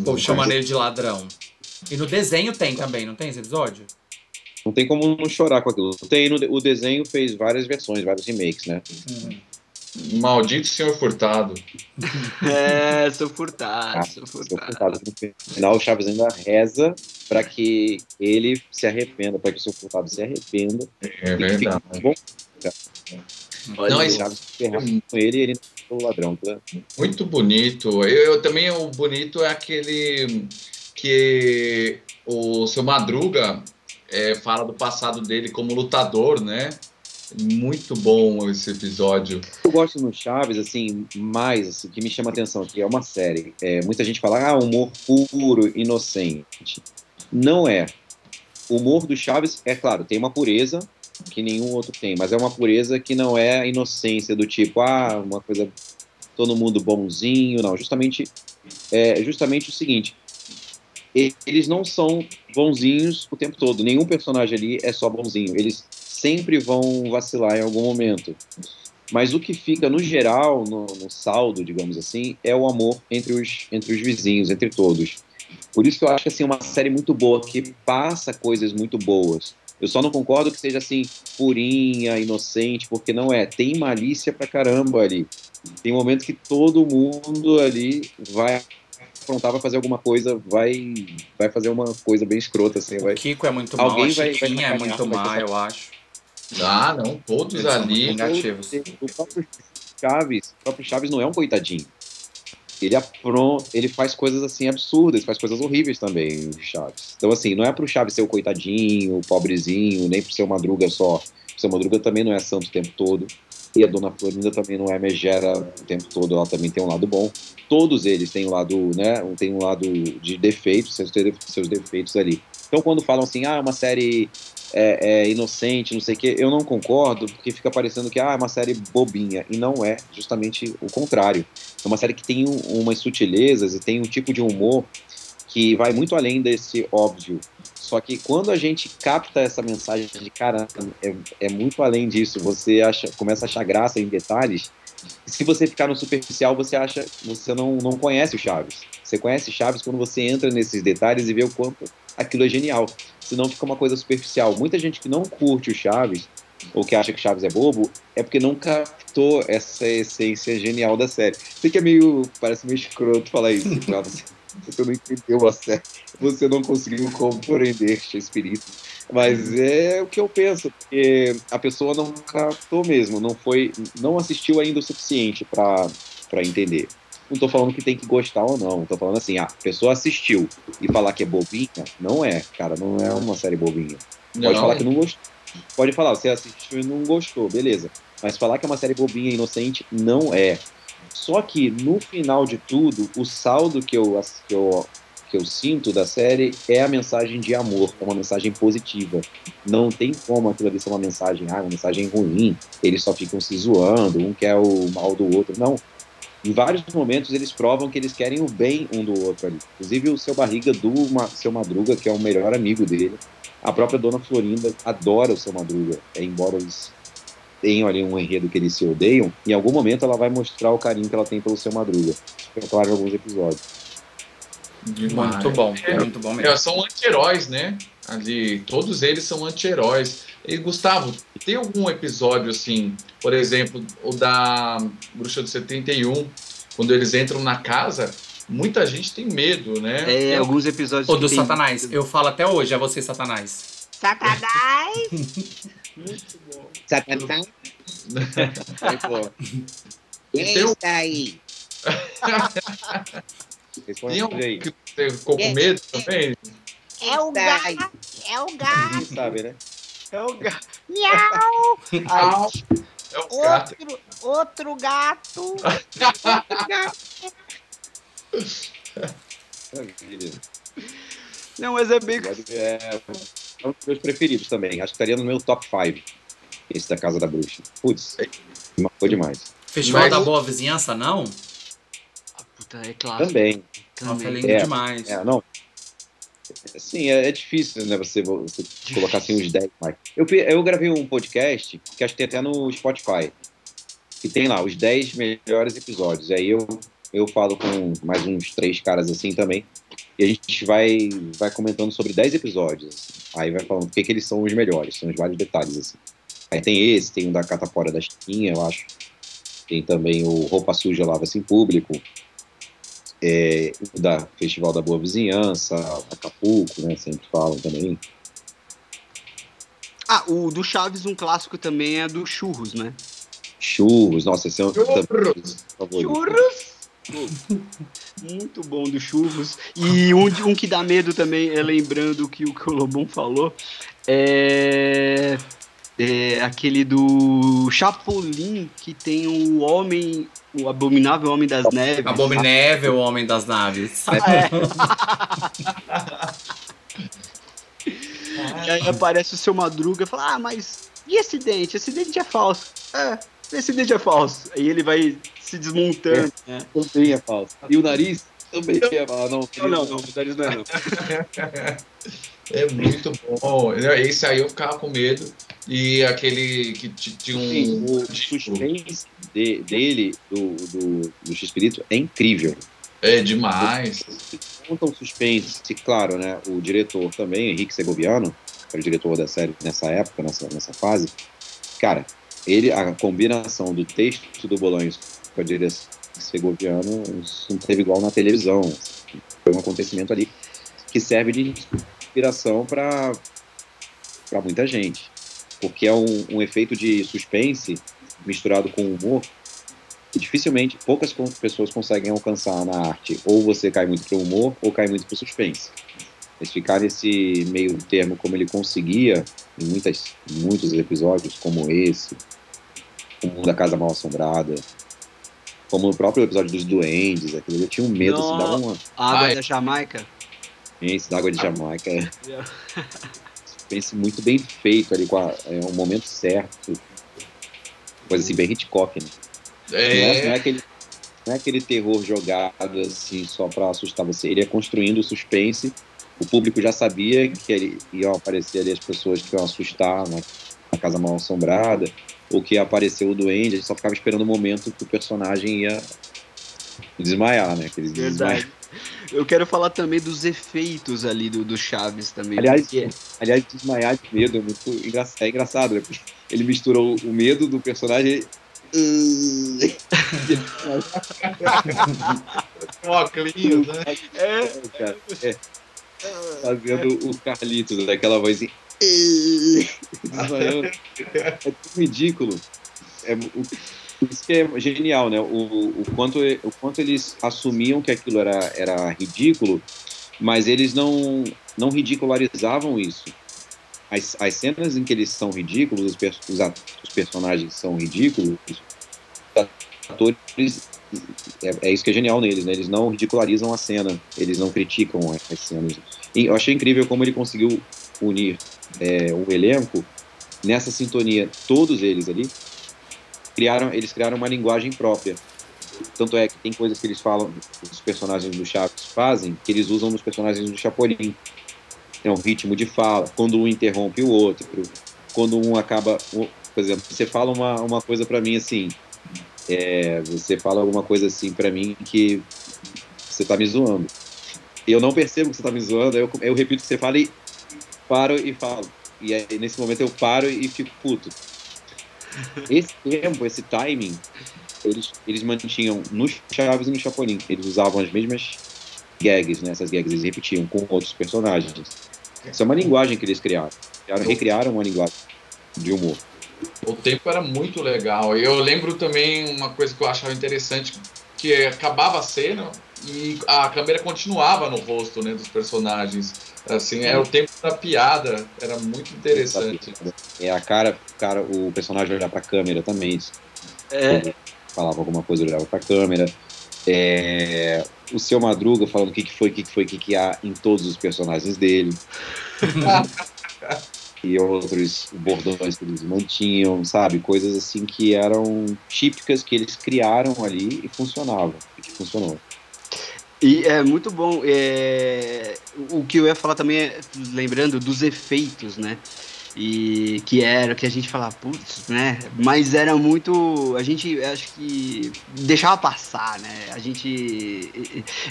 Pô, chamando ele de ladrão. E no desenho tem também, não tem esse episódio? Não tem como não chorar com aquilo. O desenho fez várias versões, vários remakes, né? Maldito Senhor Furtado. Sou furtado. No final, o Chaves ainda reza para que ele se arrependa, para que o seu Furtado se arrependa. É verdade. Bom, o Chaves com ele não é o ladrão. Tá? Muito bonito. Eu também, o bonito é aquele que o Seu Madruga fala do passado dele como lutador, né? Muito bom esse episódio. Eu gosto no Chaves, assim, mais, assim, que me chama a atenção, que é uma série. Muita gente fala, humor puro, inocente. Não é. O humor do Chaves, é claro, tem uma pureza que nenhum outro tem, mas é uma pureza que não é a inocência do tipo, uma coisa, todo mundo bonzinho, não. Justamente o seguinte, eles não são bonzinhos o tempo todo. Nenhum personagem ali é só bonzinho. Eles sempre vão vacilar em algum momento. Mas o que fica, no geral, no saldo, digamos assim, é o amor entre os vizinhos, entre todos. Por isso que eu acho que assim, é uma série muito boa, que passa coisas muito boas. Eu só não concordo que seja assim, purinha, inocente, porque não é. Tem malícia pra caramba ali. Tem momentos que todo mundo ali vai aprontar, vai fazer alguma coisa, vai fazer uma coisa bem escrota, assim. O Kiko é muito mal, a Chiquinha é muito má, eu acho. Não, todos ali. Negativos. O próprio Chaves não é um coitadinho. Ele faz coisas assim absurdas, faz coisas horríveis também, o Chaves. Então, assim, não é pro Chaves ser o coitadinho, o pobrezinho, nem pro Seu Madruga só. O Seu Madruga também não é santo o tempo todo. E a Dona Florinda também não é megera o tempo todo, ela também tem um lado bom. Todos eles têm um lado, né? Tem um lado de defeitos, seus defeitos ali. Então, quando falam assim, uma série inocente, não sei o quê, eu não concordo, porque fica parecendo que é uma série bobinha, e não é, justamente o contrário. É uma série que tem umas sutilezas e tem um tipo de humor que vai muito além desse óbvio. Só que quando a gente capta essa mensagem de cara, é muito além disso, você começa a achar graça em detalhes. E se você ficar no superficial, você não conhece o Chaves. Você conhece Chaves quando você entra nesses detalhes e vê o quanto aquilo é genial. Senão fica uma coisa superficial. Muita gente que não curte o Chaves, ou que acha que Chaves é bobo, é porque não captou essa essência genial da série. Sei que parece meio escroto falar isso, Chaves. Você não entendeu a série, você não conseguiu compreender o espírito. Mas é o que eu penso, porque a pessoa não captou mesmo, não assistiu ainda o suficiente para entender. Não tô falando que tem que gostar ou não, tô falando assim, a pessoa assistiu e falar que é bobinha, não é, cara, não é uma série bobinha. Pode falar que não gostou, pode falar, você assistiu e não gostou, beleza. Mas falar que é uma série bobinha, inocente, não é. Só que, no final de tudo, o saldo que eu sinto da série é a mensagem de amor, é uma mensagem positiva. Não tem como aquilo ali ser uma mensagem ruim, eles só ficam se zoando, um quer o mal do outro. Não. Em vários momentos eles provam que eles querem o bem um do outro ali. Inclusive o Seu Barriga do Seu Madruga, que é o melhor amigo dele. A própria Dona Florinda adora o Seu Madruga, embora eles tenham ali um enredo que eles se odeiam, em algum momento ela vai mostrar o carinho que ela tem pelo Seu Madruga. Fica claro em alguns episódios. Muito bom, muito bom mesmo. São anti-heróis, né? Ali, todos eles são anti-heróis. E, Gustavo, tem algum episódio assim, por exemplo, o da Bruxa de 71, quando eles entram na casa, muita gente tem medo, né? Alguns episódios. O do Satanás, eu falo até hoje, é você, Satanás. Satanás! Muito bom. Satanás? Quem está aí? Tem algum que você ficou com medo também? É o gato. É o gato. Ninguém sabe, né? É o gato. Miau. É o gato. Outro gato. Maravilha. Não, mas é bem. É um dos meus preferidos também. Acho que estaria no meu top 5. Esse da Casa da Bruxa. Putz, me marcou demais. Festival da Boa Vizinhança, não? Puta, é clássico. Também. Nossa, é lindo demais. Não. Assim, é difícil, né, você colocar assim uns 10 mais. Eu gravei um podcast, que acho que tem até no Spotify, que tem lá os 10 melhores episódios. Aí eu falo com mais uns 3 caras assim também, e a gente vai comentando sobre 10 episódios. Aí vai falando porque que eles são os melhores, são os vários detalhes, assim. Aí tem o da Catapora da Chiquinha, eu acho. Tem também o Roupa Suja Lava-se em Público. O da Festival da Boa Vizinhança, Acapulco, né? Sempre falam também. O do Chaves, um clássico também é do Churros, né? Churros, nossa, esse é um Churros! Muito bom do Churros. E um que dá medo também, lembrando o que o Lobão falou, É aquele do Chapolin, que tem o abominável Homem das Neves. Abominável Homem das Naves. E aí aparece o Seu Madruga e fala, mas e esse dente? Esse dente é falso. Esse dente é falso. Aí ele vai se desmontando. Também é falso. E o nariz também é falso. Não, o nariz não é não. É muito bom. Esse aí eu ficava com medo. E aquele que tinha o suspense dele, do X-Espírito, é incrível. É demais. Conta o suspense, claro, né? O diretor também, Henrique Segoviano, que era o diretor da série nessa época, nessa fase. Cara, a combinação do texto do Bolanhos com a direção Segoviano não teve igual na televisão. Foi um acontecimento ali que serve de inspiração para muita gente. Porque é um efeito de suspense misturado com humor que dificilmente, poucas pessoas conseguem alcançar na arte. Ou você cai muito pro humor, ou cai muito pro suspense. Mas ficar nesse meio termo como ele conseguia em muitos episódios, como esse, como o da Casa Mal Assombrada, como o próprio episódio dos Duendes, aquilo eu tinha um medo, assim, dava uma... A Água da Jamaica? Esse da Água de Jamaica, Suspense muito bem feito ali, com o momento certo, coisa assim, bem Hitchcock, né? Não é aquele terror jogado assim só pra assustar você. Ele é construindo o suspense. O público já sabia que iam aparecer ali as pessoas que iam assustar na Casa Mal Assombrada, ou que ia aparecer o duende. A gente só ficava esperando o momento que o personagem ia desmaiar, né? Verdade. Eu quero falar também dos efeitos ali do Chaves também. Aliás, desmaiar de medo é muito engraçado, né? Porque ele misturou o medo do personagem. Óculos, né? Cara, fazendo o Carlitos, daquela vozinha. É tão ridículo. Isso que é genial, né? O quanto eles assumiam que aquilo era ridículo, mas eles não ridicularizavam isso. As cenas em que eles são ridículos, os personagens são ridículos, os atores, é isso que é genial neles, né? Eles não ridicularizam a cena, eles não criticam as cenas. E eu achei incrível como ele conseguiu unir o elenco nessa sintonia, todos eles ali, eles criaram uma linguagem própria. Tanto é que tem coisas que eles falam, os personagens do Chaves fazem, que eles usam nos personagens do Chapolin. É um ritmo de fala, quando um interrompe o outro, quando um acaba... Por exemplo, você fala uma coisa pra mim assim, você fala alguma coisa assim pra mim que você tá me zoando. E eu não percebo que você tá me zoando, eu repito o que você fala e paro e falo. E aí, nesse momento eu paro e fico puto. Esse tempo, esse timing, eles mantinham no Chaves e no Chapolin. Eles usavam as mesmas gags, né? Essas gags eles repetiam com outros personagens. Isso é uma linguagem que eles recriaram uma linguagem de humor. O tempo era muito legal. Eu lembro também uma coisa que eu achava interessante, que acabava a cena e a câmera continuava no rosto, né, dos personagens. Assim, era o tempo da piada, era muito interessante. O personagem olhar pra câmera também. Falava alguma coisa, olhava pra câmera. O Seu Madruga falando o que há em todos os personagens dele. E outros bordões que eles mantinham, sabe? Coisas assim que eram típicas, que eles criaram ali e funcionavam. Que funcionou. E é muito bom. O que eu ia falar também lembrando dos efeitos, né? E que era que a gente falava, putz, né? Mas era muito. A gente acho que deixava passar, né?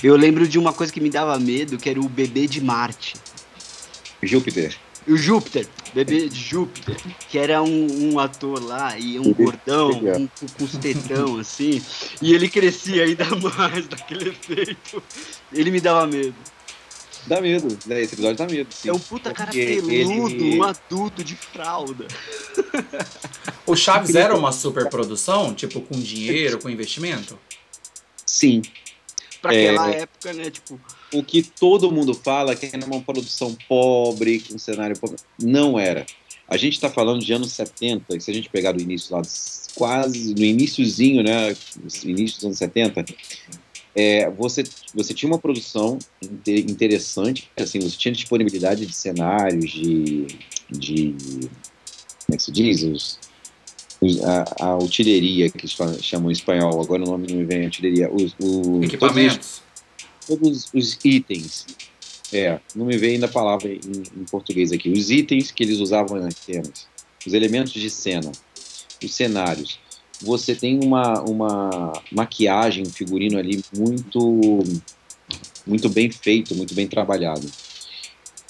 Eu lembro de uma coisa que me dava medo, que era o bebê de Marte. Júpiter. O Júpiter, bebê de Júpiter, que era um ator lá, e um gordão, com os tetão, assim, e ele crescia ainda mais daquele efeito. Ele me dava medo. Dá medo, esse episódio dá medo, sim. É um puta cara peludo, um adulto de fralda. O Chaves era uma superprodução, tipo, com dinheiro, com investimento? Sim. Pra aquela época, né, tipo... O que todo mundo fala que era uma produção pobre, com um cenário pobre, não era. A gente está falando de anos 70, e se a gente pegar do início lá, quase no iniciozinho, né, início dos anos 70, você tinha uma produção interessante, assim, você tinha disponibilidade de cenários, de como é que se diz? A utileria, que eles chamam em espanhol, agora o nome não me vem, utileria. Equipamentos. Todos os itens. Não me vem ainda a palavra em português aqui. Os itens que eles usavam nas cenas, os elementos de cena, os cenários. Você tem uma maquiagem, um figurino ali muito, muito bem feito, muito bem trabalhado.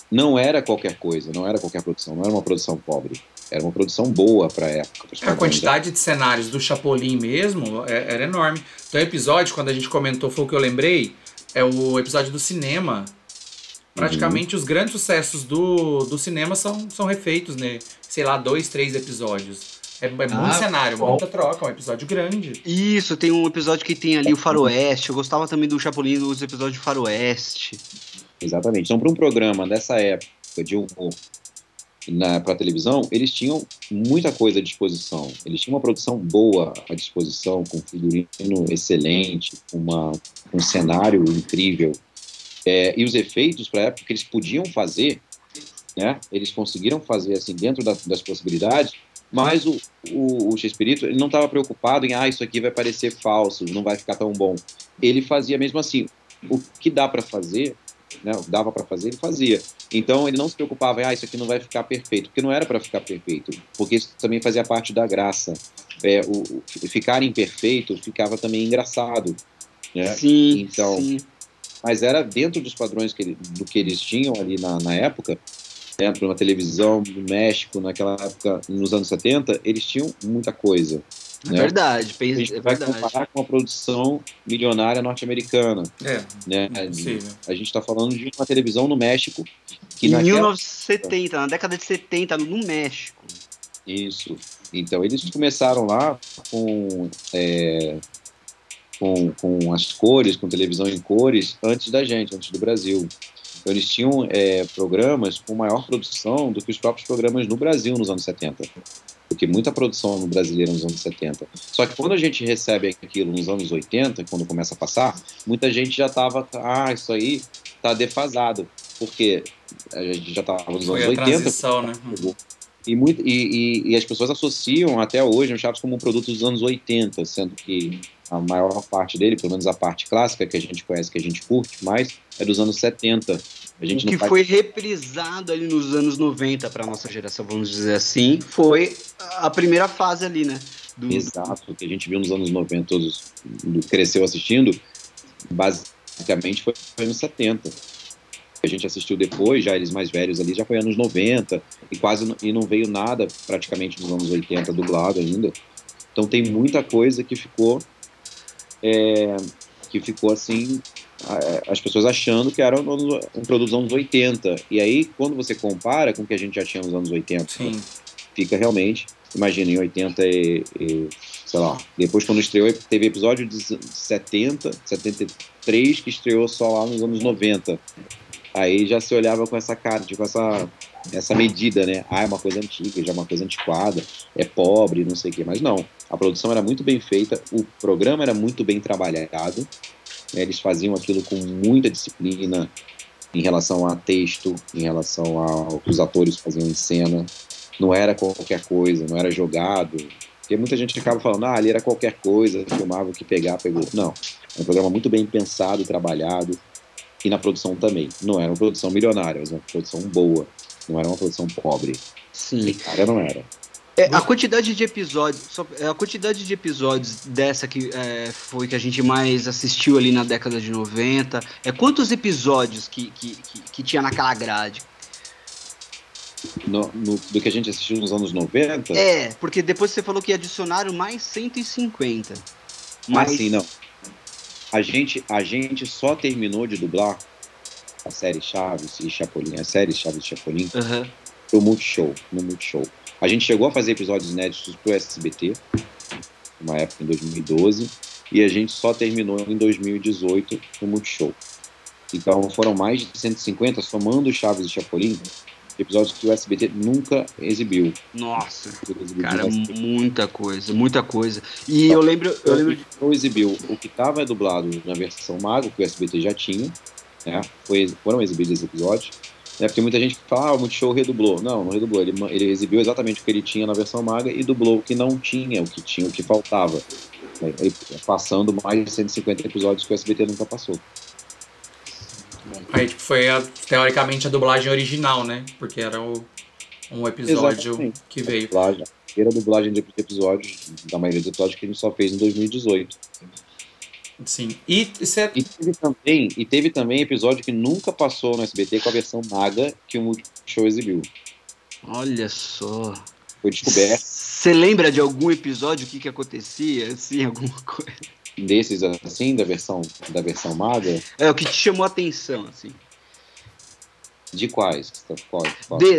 Não era qualquer coisa, não era qualquer produção, não era uma produção pobre. Era uma produção boa para a época. A quantidade de cenários do Chapolin mesmo era enorme. Então o episódio, quando a gente comentou, foi o que eu lembrei, é o episódio do cinema. Praticamente os grandes sucessos do cinema são refeitos, né? Sei lá, 2, 3 episódios. É muito cenário, muita troca, é um episódio grande. Isso, tem um episódio que tem ali o Faroeste. Eu gostava também do Chapolin dos episódios de Faroeste. Exatamente. Então, para um programa dessa época de humor para televisão, eles tinham muita coisa à disposição. Eles tinham uma produção boa à disposição, com figurino excelente, com um cenário incrível. E os efeitos para a época que eles podiam fazer, né? Eles conseguiram fazer assim dentro das possibilidades, mas o Chespirito ele não estava preocupado em isso aqui vai parecer falso, não vai ficar tão bom. Ele fazia mesmo assim. O que dá para fazer, né? Dava para fazer, ele fazia. Então ele não se preocupava em isso aqui não vai ficar perfeito, porque não era para ficar perfeito, porque isso também fazia parte da graça. Ficar imperfeito ficava também engraçado, né? Sim, então, sim. Mas era dentro dos padrões do que eles tinham ali na época, né, para uma televisão do México, naquela época, nos anos 70, eles tinham muita coisa. É verdade, a gente vai comparar com a produção milionária norte-americana. Né? A gente está falando de uma televisão no México. Que em 1970, na década de 70, no México. Isso. Então, eles começaram lá com as cores, com televisão em cores, antes da gente, antes do Brasil. Então, eles tinham programas com maior produção do que os próprios programas no Brasil nos anos 70. Porque muita produção no brasileiro nos anos 70. Só que quando a gente recebe aquilo nos anos 80, quando começa a passar, muita gente já estava, isso aí está defasado. Porque a gente já estava nos anos 80. Transição, né? E as pessoas associam até hoje o Chaves como um produto dos anos 80, sendo que a maior parte dele, pelo menos a parte clássica que a gente conhece, que a gente curte mais, é dos anos 70. O que foi reprisado ali nos anos 90 para a nossa geração, vamos dizer assim, foi a primeira fase ali, né? Exato, o que a gente viu nos anos 90, todos cresceu assistindo, basicamente foi anos 70. A gente assistiu depois, já eles mais velhos ali, já foi anos 90, e não veio nada praticamente nos anos 80 dublado ainda. Então tem muita coisa que ficou assim, as pessoas achando que era um produto dos anos 80. E aí, quando você compara com o que a gente já tinha nos anos 80, Sim. Fica realmente, imagina, em 80 sei lá, depois quando estreou, teve episódio de 70, 73, que estreou só lá nos anos 90. Aí já se olhava com essa cara, tipo essa medida, né? É uma coisa antiga, já é uma coisa antiquada, é pobre, não sei o quê. Mas não, a produção era muito bem feita, o programa era muito bem trabalhado, né? Eles faziam aquilo com muita disciplina em relação a texto, em relação ao que os atores faziam em cena. Não era qualquer coisa, não era jogado. Porque muita gente acaba falando, ali era qualquer coisa, filmava o que pegar, pegou. Não, é um programa muito bem pensado, trabalhado. E na produção também. Não era uma produção milionária, mas uma produção boa. Não era uma produção pobre. Sim. Cara, não era. A quantidade de episódios dessa que foi que a gente mais assistiu ali na década de 90. Quantos episódios que tinha naquela grade? Do que a gente assistiu nos anos 90? Porque depois você falou que adicionaram mais 150. Sim, não. A gente só terminou de dublar a série Chaves e Chapolin, no Multishow. A gente chegou a fazer episódios inéditos pro SBT, uma época em 2012, e a gente só terminou em 2018 no Multishow. Então foram mais de 150, somando Chaves e Chapolin, episódios que o SBT nunca exibiu. Nossa, Exibiu cara, no SBT. muita coisa, muita coisa. E eu lembro de... Não exibiu o que estava dublado na versão Mago, que o SBT já tinha, né? Foram exibidos esses episódios. Né? Porque muita gente fala, o Multishow redublou. Não redublou. Ele exibiu exatamente o que ele tinha na versão Maga e dublou o que não tinha, o que faltava. Né? Passando mais de 150 episódios que o SBT nunca passou. Aí tipo, foi teoricamente a dublagem original, né? Porque era um episódio Exatamente. que veio. A primeira dublagem de episódios, da maioria dos episódios, que a gente só fez em 2018. Sim. E teve também episódio que nunca passou no SBT com a versão Maga que o Multishow exibiu. Olha só. Foi descoberto. Você lembra de algum episódio, o que acontecia, assim, alguma coisa? Desses, assim, da versão Maga? É, o que te chamou a atenção, assim? De quais? Qual?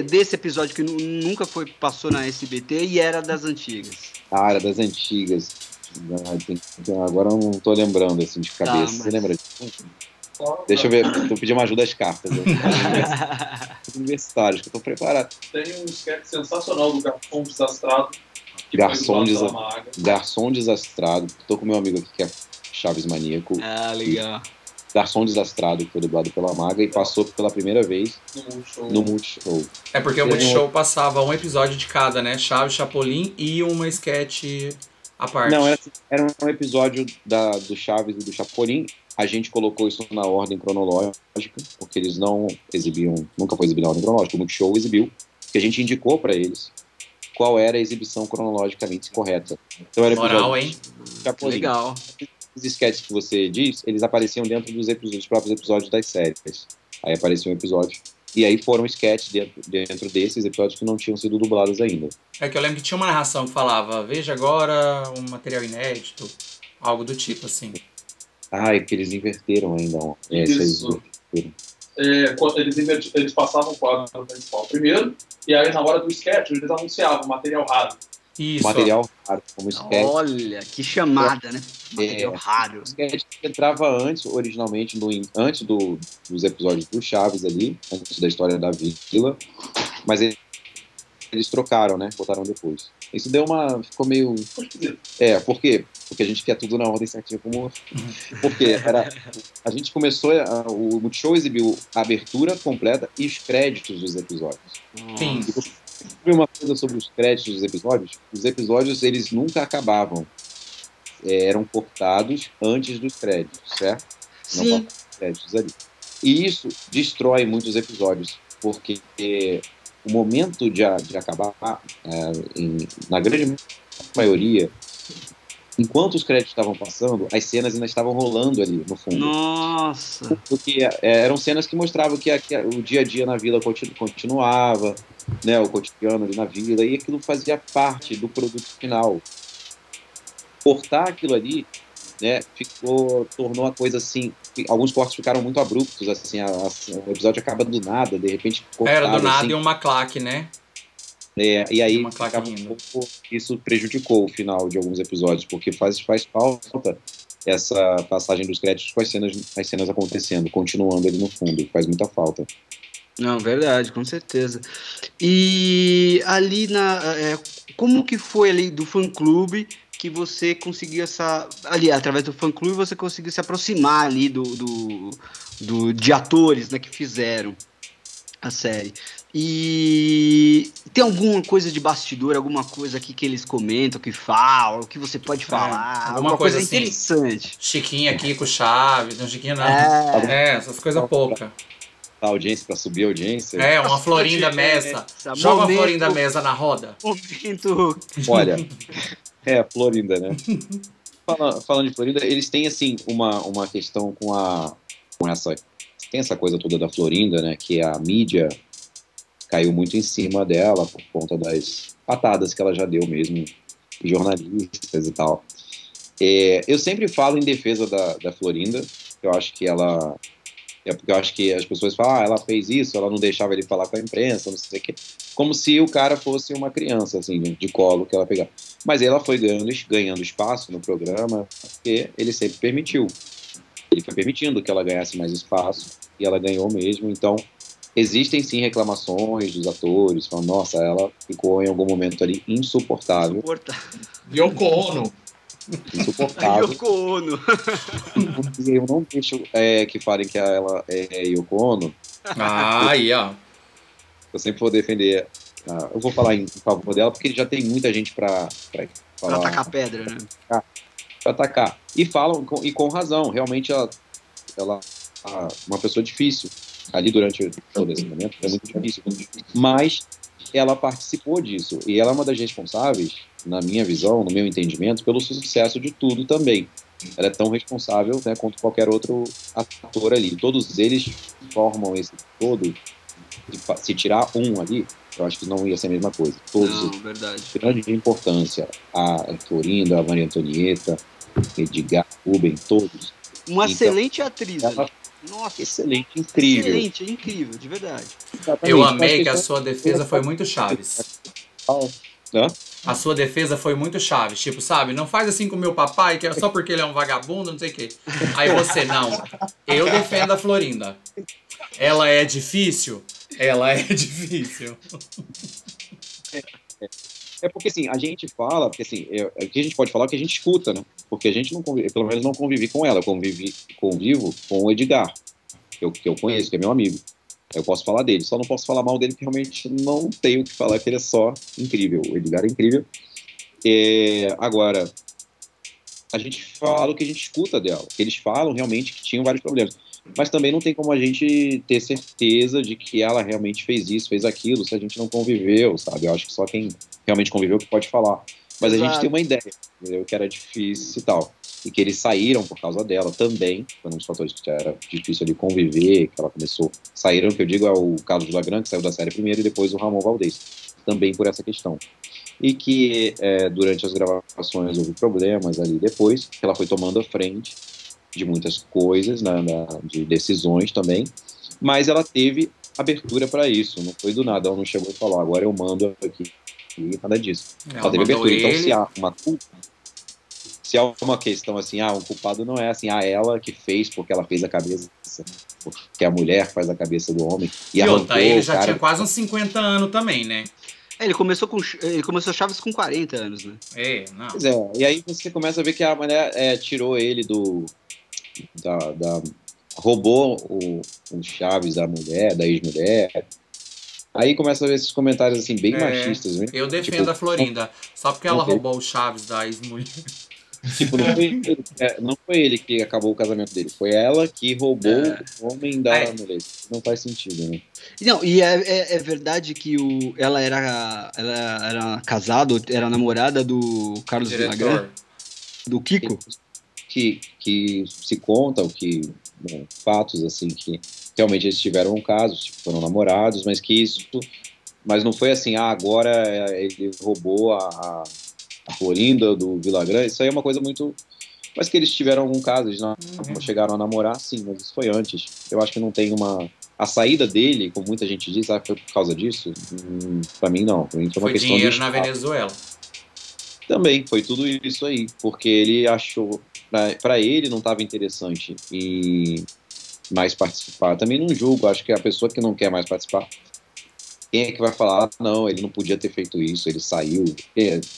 Desse episódio que nunca passou na SBT e era das antigas. Ah, era das antigas. Agora eu não tô lembrando, assim, de cabeça. Você lembra disso? Deixa eu ver, tô pedindo uma ajuda às cartas. Universitários, que eu tô preparado. Tem um sketch sensacional do Garçom Desastrado. Garçom Desastrado. Tô com meu amigo aqui que é Chaves Maníaco. Ah, legal. Garçom Desastrado, que foi dublado pela Maga e passou pela primeira vez no Multishow. É porque o Multishow passava um episódio de cada, né? Chaves, Chapolin e uma sketch à parte. Não, era um episódio do Chaves e do Chapolin. A gente colocou isso na ordem cronológica, porque eles não exibiam, nunca foi exibido na ordem cronológica. O Multishow exibiu, que a gente indicou para eles qual era a exibição cronologicamente correta. Então era Moral, hein? Chapolin. Legal. Os sketches que você diz, eles apareciam dentro dos próprios episódios das séries. Aí aparecia um episódio. E aí foram sketches dentro desses episódios que não tinham sido dublados ainda. É que eu lembro que tinha uma narração que falava, veja agora um material inédito, algo do tipo, assim. Ah, é que eles inverteram ainda. Isso. Eles passavam o quadro principal primeiro, e aí na hora do sketch eles anunciavam material raro. Isso. Material raro, como sketch. Olha, que chamada, né? Material raro. O sketch entrava originalmente, antes dos episódios do Chaves ali, antes da história da Vila, mas eles trocaram, né? Botaram depois. Isso ficou meio... por quê? Porque a gente quer tudo na ordem certinha como... Porque a gente começou, o Multishow exibiu a abertura completa e os créditos dos episódios. Sim. E uma coisa sobre os créditos dos episódios, os episódios eles nunca acabavam. Eram cortados antes dos créditos, certo? Sim. Não créditos ali. E isso destrói muitos episódios, porque o momento de acabar, na grande maioria, enquanto os créditos estavam passando, as cenas ainda estavam rolando ali no fundo. Nossa! Porque eram cenas que mostravam que o dia a dia na vila continuava, né, o cotidiano ali na vila, e aquilo fazia parte do produto final. Cortar aquilo ali, né, tornou a coisa assim, alguns cortes ficaram muito abruptos, assim, o episódio acaba do nada, de repente cortado, era do nada assim, e uma claque, né? E aí isso prejudicou o final de alguns episódios, porque faz falta essa passagem dos créditos com as cenas acontecendo, continuando ali no fundo, faz muita falta. Não, verdade, com certeza. E ali como que foi ali do fã-clube que você conseguiu através do fã-clube você conseguiu se aproximar ali de atores, né, que fizeram a série? E tem alguma coisa de bastidor, alguma coisa aqui que eles comentam, que falam, que você pode falar, alguma coisa assim, interessante. Chiquinho aqui com Chaves, não Chiquinho não. Essas coisas poucas. A audiência, para subir a audiência. Uma florinda mesa. Joga uma florinda mesa na roda. Momento. Olha, Florinda, né? Falando de Florinda, eles têm, assim, uma questão tem essa coisa toda da Florinda, né? Que a mídia caiu muito em cima dela por conta das patadas que ela já deu mesmo, jornalistas e tal. Eu sempre falo em defesa da Florinda, eu acho que ela... porque eu acho que as pessoas falam, ela fez isso, ela não deixava ele falar com a imprensa, não sei o quê. Como se o cara fosse uma criança, assim, de colo que ela pegava. Mas ela foi ganhando espaço no programa, porque ele sempre permitiu. Ele foi permitindo que ela ganhasse mais espaço, e ela ganhou mesmo. Então, Existem sim reclamações dos atores, falando, nossa, ela ficou em algum momento ali insuportável. Yoko Ono. Insuportável. Yoko Ono. Eu não deixo que falem que ela é Yoko Ono. Aí, ó. Eu sempre vou defender. Eu vou falar em favor dela, porque já tem muita gente pra falar. Pra tacar pedra, né? Pra atacar. E falam, e com razão. Realmente ela uma pessoa difícil. Ali durante todo esse momento, é muito difícil. Mas ela participou disso. E ela é uma das responsáveis, na minha visão, no meu entendimento, pelo sucesso de tudo também. Ela é tão responsável, né, quanto qualquer outro ator ali. Todos eles formam esse todo. Se tirar um ali, eu acho que não ia ser a mesma coisa. Todos. Não, verdade. Grande importância. A Florinda, a Maria Antonieta, Edgar, Ruben, todos. Uma Então, excelente atriz. ela, Nossa, excelente, incrível. Excelente, incrível, de verdade. Exatamente. Eu amei que a sua defesa foi muito Chaves. Hã? A sua defesa foi muito Chaves. Tipo, sabe? Não faz assim com o meu papai, que é só porque ele é um vagabundo, não sei o quê. Aí você, não. Eu defendo a Florinda. Ela é difícil? Ela é difícil. É porque, assim, a gente fala, porque, assim, o que a gente pode falar é o que a gente escuta, né? Porque a gente não convive, pelo menos não convivi com ela, eu convivo com o Edgar, que eu conheço, que é meu amigo. Eu posso falar dele, só não posso falar mal dele, porque realmente não tenho o que falar, que ele é só incrível. O Edgar é incrível. Agora, a gente fala o que a gente escuta dela. Eles falam realmente que tinham vários problemas. Mas também não tem como a gente ter certeza de que ela realmente fez isso, fez aquilo, se a gente não conviveu, sabe? Eu acho que só quem realmente conviveu que pode falar. Mas Exato. A gente tem uma ideia, entendeu? Que era difícil e tal. E que eles saíram por causa dela também. Foi um dos fatores que era difícil ali conviver, que ela começou... Saíram, que eu digo, é o Carlos Lagran, que saiu da série primeiro, e depois o Ramon Valdez. Também por essa questão. E que durante as gravações houve problemas ali depois, que ela foi tomando a frente de muitas coisas, de decisões também, mas ela teve abertura para isso, não foi do nada, ela não chegou e falou, agora eu mando aqui, e nada disso. Ela teve abertura, então se há uma culpa, se há uma questão assim, um culpado não é assim, ela que fez porque ela fez a cabeça, porque a mulher faz a cabeça do homem, e outra, ele já tinha quase uns 50 anos também, né? Ele começou Chaves com 40 anos, né? Não. Pois é, e aí você começa a ver que a mulher tirou ele roubou o Chaves da mulher, da ex-mulher. Aí começa a ver esses comentários assim, bem machistas. Né? Eu defendo a Florinda, só porque ela roubou o Chaves da ex-mulher. Tipo, não foi ele que acabou o casamento dele, foi ela que roubou o homem da mulher. Não faz sentido, né? Não, e é verdade que ela era casada, era namorada do Carlos Villagrán, do Kiko? Que se contam fatos assim que realmente eles tiveram um caso, tipo, foram namorados, mas não foi assim, agora ele roubou a Florinda do Villagrán. Isso aí é uma coisa muito, mas que eles tiveram algum caso, eles não chegaram a namorar, sim, mas isso foi antes. Eu acho que não tem a saída dele, como muita gente diz, foi por causa disso. Pra mim não, pra mim foi uma questão de dinheiro na Venezuela. Também foi tudo isso aí, porque ele achou, para ele não estava interessante e mais participar. Também não julgo, acho que a pessoa que não quer mais participar, quem é que vai falar, não, ele não podia ter feito isso, ele saiu.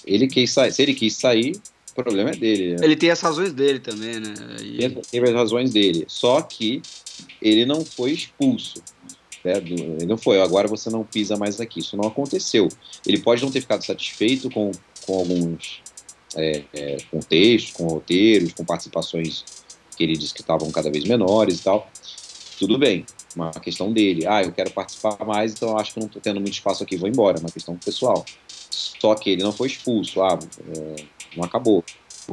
Ele quis sair, se ele quis sair, o problema é dele. Né? Ele tem as razões dele também, né? Ele teve as razões dele, só que ele não foi expulso. Ele não foi, agora você não pisa mais aqui. Isso não aconteceu. Ele pode não ter ficado satisfeito com alguns contextos, com roteiros, com participações que ele disse que estavam cada vez menores e tal. Tudo bem, uma questão dele. Eu quero participar mais, então eu acho que não estou tendo muito espaço aqui, vou embora. Uma questão pessoal. Só que ele não foi expulso, não acabou.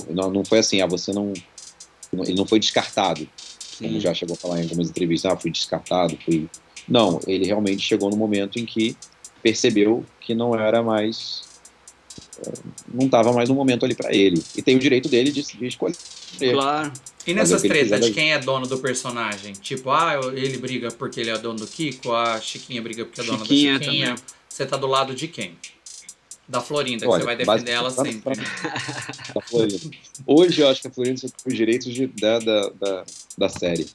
Não foi assim, ele não foi descartado. Sim. Como já chegou a falar em algumas entrevistas, fui descartado, Não, ele realmente chegou no momento em que percebeu que não era mais, não estava mais no momento ali para ele. E tem o direito dele de escolher. Claro. E nessas tretas de quem é dono do personagem? Tipo, ele briga porque ele é dono do Kiko, a Chiquinha briga porque é dona da Chiquinha. Também. Você tá do lado de quem? Da Florinda, que você vai defender ela sempre. Da Florinda. Hoje eu acho que a Florinda tem os direitos da série.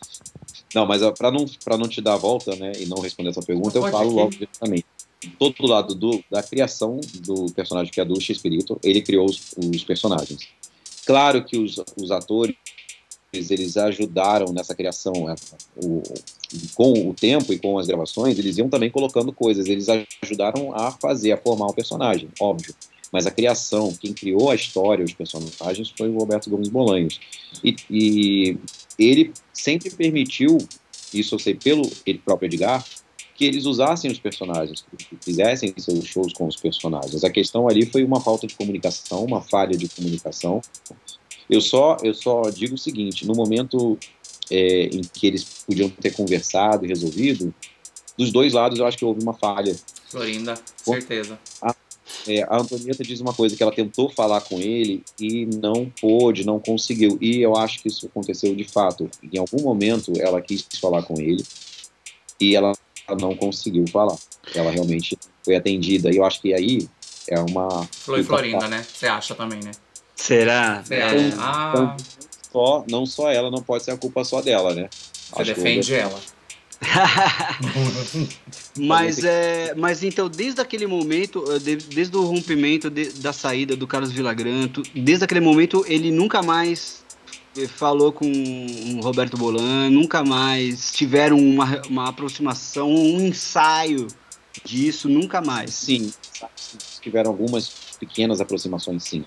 Não, mas para não te dar a volta, né, e não responder essa pergunta, eu Pode falo aqui. logo diretamente. Todo lado da criação do personagem que é do Chespirito, ele criou os personagens. Claro que os atores, eles ajudaram nessa criação, com o tempo e com as gravações, eles iam também colocando coisas, eles ajudaram a formar o personagem, óbvio. Mas a criação, quem criou a história, os personagens, foi o Roberto Gomes Bolanhos. E ele sempre permitiu, isso eu sei pelo ele próprio Edgar, que eles usassem os personagens, que fizessem seus shows com os personagens. A questão ali foi uma falta de comunicação, uma falha de comunicação. Eu só digo o seguinte, no momento em que eles podiam ter conversado e resolvido, dos dois lados eu acho que houve uma falha. Florinda, certeza. A Antonieta diz uma coisa, que ela tentou falar com ele e não pôde, não conseguiu. E eu acho que isso aconteceu de fato. Em algum momento ela quis falar com ele e ela não conseguiu falar. Ela realmente foi atendida. E eu acho que aí é uma... Flo e Florinda, né? Você acha também, né? Será? Você acha? Não só ela, não pode ser a culpa só dela, né? Você defende ela. Mas então, desde aquele momento, desde o rompimento da saída do Carlos Villagrán, desde aquele momento ele nunca mais falou com o Roberto Bolan, nunca mais tiveram uma aproximação, um ensaio disso, nunca mais. Sim, tiveram algumas pequenas aproximações, sim.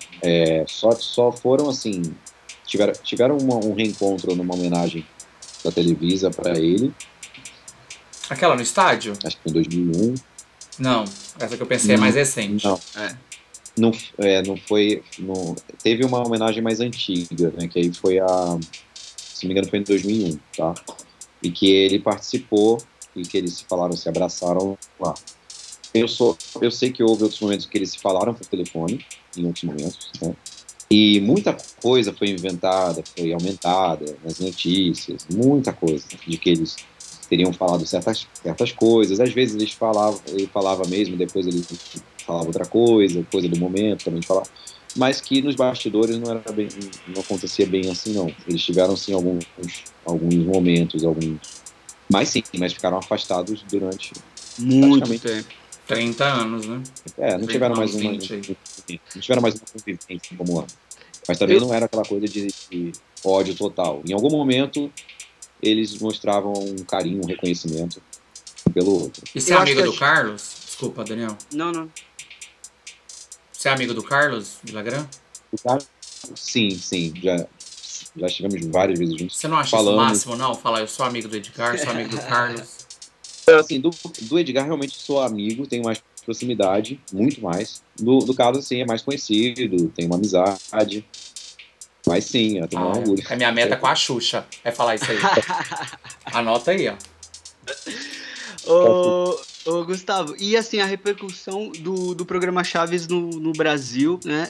Só foram assim, tiveram um reencontro numa homenagem da Televisa para ele. Aquela no estádio? Acho que em 2001. Não, essa que eu pensei é mais recente. Não foi. Teve uma homenagem mais antiga, né? Que aí foi se não me engano, foi em 2001, tá? E que ele participou e que eles se abraçaram lá. Eu sei que houve outros momentos que eles se falaram por telefone, em outros momentos, né? E muita coisa foi inventada, foi aumentada nas notícias, muita coisa de que eles teriam falado certas coisas. Às vezes ele falava mesmo, depois ele falava outra coisa do momento, também falava. Mas que nos bastidores não acontecia bem assim, não. Eles tiveram, sim, alguns momentos, mas ficaram afastados durante muito tempo. 30 anos, né? Não tiveram mais uma convivência como antes. Mas também não era aquela coisa de ódio total. Em algum momento eles mostravam um carinho, um reconhecimento pelo outro. E você é amigo do Carlos? Desculpa, Daniel. Não. Você é amigo do Carlos Villagrán? O Carlos, sim. Já estivemos várias vezes juntos. Você não acha isso o máximo, não? Falar, eu sou amigo do Edgar, sou amigo do Carlos. Assim, do Edgar realmente sou amigo, tenho mais proximidade, muito mais. Do Carlos, sim, é mais conhecido, tem uma amizade. Mas sim, eu tenho um orgulho. A minha meta com a Xuxa é falar isso aí. Anota aí, ó. Ô, Gustavo, e assim, a repercussão do programa Chaves no Brasil, né?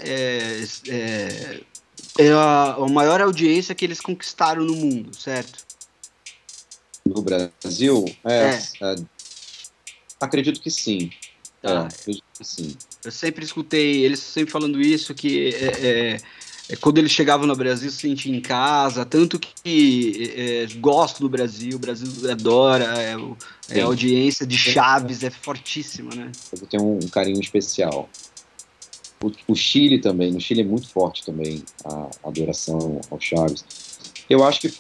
É a maior audiência que eles conquistaram no mundo, certo? No Brasil? Acredito que sim. Acredito que sim. Eu sempre escutei eles sempre falando isso, que quando eles chegavam no Brasil se sentiam em casa, tanto que gostam do Brasil, o Brasil adora, a audiência de Chaves é fortíssima, né? Eu tenho um carinho especial. O Chile também, no Chile é muito forte também a adoração ao Chaves. Eu acho que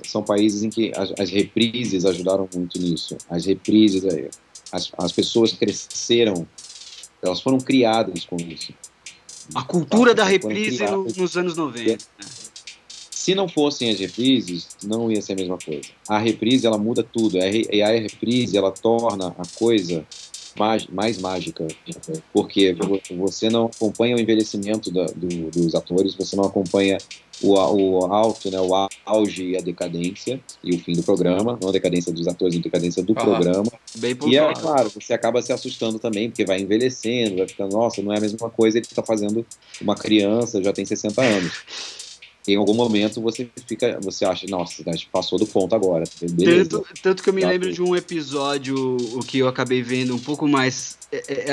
são países em que as reprises ajudaram muito nisso. As reprises, as pessoas cresceram, elas foram criadas com isso. A cultura da reprise nos anos 90. Se não fossem as reprises, não ia ser a mesma coisa. A reprise, ela muda tudo. E a reprise, ela torna a coisa mais mágica. Porque você não acompanha o envelhecimento dos atores, você não acompanha o alto, né, o auge e a decadência e o fim do programa, não a decadência dos atores, a decadência do programa. Bem e claro, você acaba se assustando também, porque vai envelhecendo, vai ficando, nossa, não é a mesma coisa, ele está fazendo uma criança, já tem 60 anos. Em algum momento você acha, nossa, passou do ponto agora. Tanto que eu me lembro de um episódio o que eu acabei vendo um pouco mais,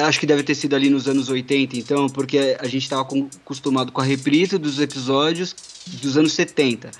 acho que deve ter sido ali nos anos 80, então, porque a gente estava acostumado com a reprise dos episódios dos anos 70.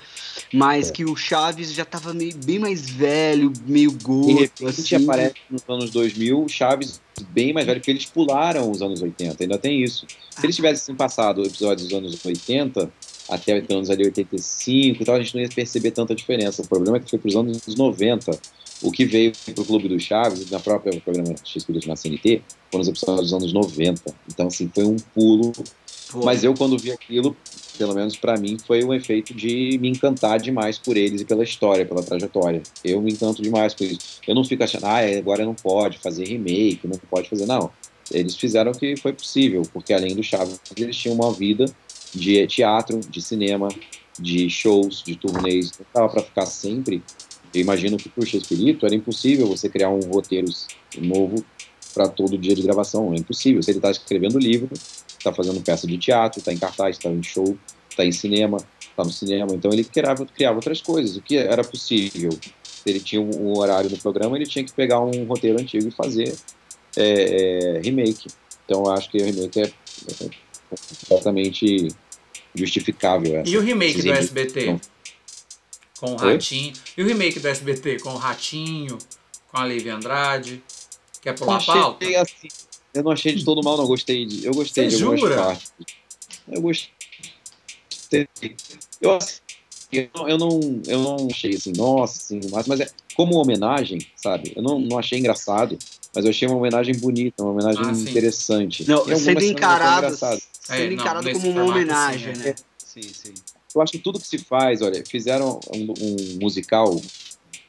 mas que o Chaves já tava bem mais velho, meio De gordo, repente assim. aparece nos anos 2000 o Chaves bem mais velho, porque eles pularam os anos 80, ainda tem isso. Se eles tivessem passado episódios dos anos 80 até os anos ali 85 e tal, a gente não ia perceber tanta diferença. O problema é que foi para os anos 90, o que veio para o Clube do Chaves, na própria programa X-Videos na CNT, foram os episódios dos anos 90. Então, assim, foi um pulo. Mas eu, quando vi aquilo, pelo menos para mim, foi um efeito de me encantar demais por eles e pela história, pela trajetória. Eu me encanto demais por isso. Eu não fico achando, agora não pode fazer remake, não pode fazer. Não, eles fizeram o que foi possível, porque além do Chaves, eles tinham uma vida de teatro, de cinema, de shows, de turnês. Não dava para ficar sempre. Eu imagino que, puxa, Espírito, era impossível você criar um roteiro novo para todo dia de gravação. É impossível. Se ele está escrevendo livro, está fazendo peça de teatro, está em cartaz, está em show, está em cinema, está no cinema. Então ele criava outras coisas. O que era possível? Ele tinha um horário no programa, ele tinha que pegar um roteiro antigo e fazer remake. Então eu acho que o remake é completamente justificável. E o remake do SBT? Com o Ratinho. E o remake do SBT com o Ratinho, com a Lívia Andrade? Quer pular a pauta? Assim, eu não achei de todo mal, não. Eu gostei de algumas partes. Eu gostei. Eu não achei assim, nossa, assim, mas é como homenagem, sabe? Eu não achei engraçado, mas eu achei uma homenagem bonita, uma homenagem interessante. Não, sendo encarado como uma homenagem, assim, né? Sim. Eu acho que tudo que se faz, olha, fizeram um musical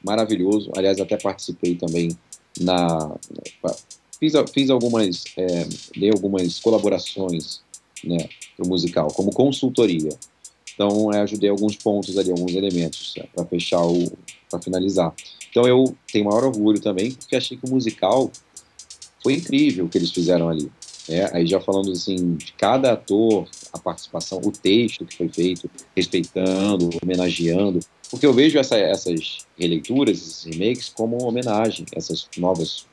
maravilhoso, aliás, até participei também fiz algumas, dei algumas colaborações, né, para o musical, como consultoria. Então, ajudei alguns pontos ali, alguns elementos, para fechar, para finalizar. Então, eu tenho maior orgulho também, porque achei que o musical foi incrível o que eles fizeram ali. Aí já falando assim, de cada ator, a participação, o texto que foi feito, respeitando, homenageando, porque eu vejo essas releituras, esses remakes, como uma homenagem, esses novos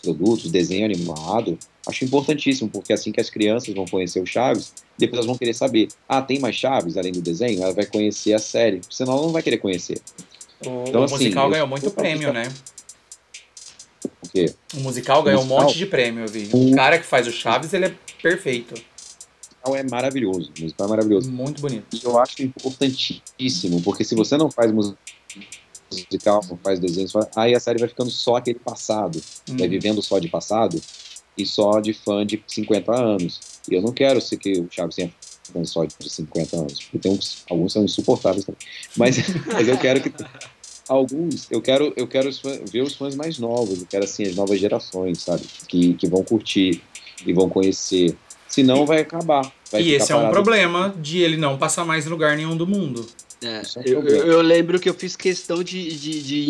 produtos, desenho animado, acho importantíssimo, porque assim que as crianças vão conhecer o Chaves, depois elas vão querer saber, tem mais Chaves além do desenho? Ela vai conhecer a série, senão ela não vai querer conhecer. Então, o musical ganhou muito prêmio, né? O quê? O musical ganhou um monte de prêmio, eu vi. O cara que faz o Chaves, ele é perfeito. O musical é maravilhoso. Muito bonito. E eu acho importantíssimo, porque se você não faz musical, não faz desenho, aí a série vai ficando só aquele passado, vai vivendo só de passado e só de fã de 50 anos. E eu não quero ser que o Chaves tenha fã só de 50 anos, porque alguns são insuportáveis também. Mas eu quero que eu quero ver os fãs mais novos, eu quero assim as novas gerações, sabe, que vão curtir e vão conhecer. Senão vai acabar. E esse é um problema de ele não passar mais em lugar nenhum do mundo. Eu lembro que eu fiz questão de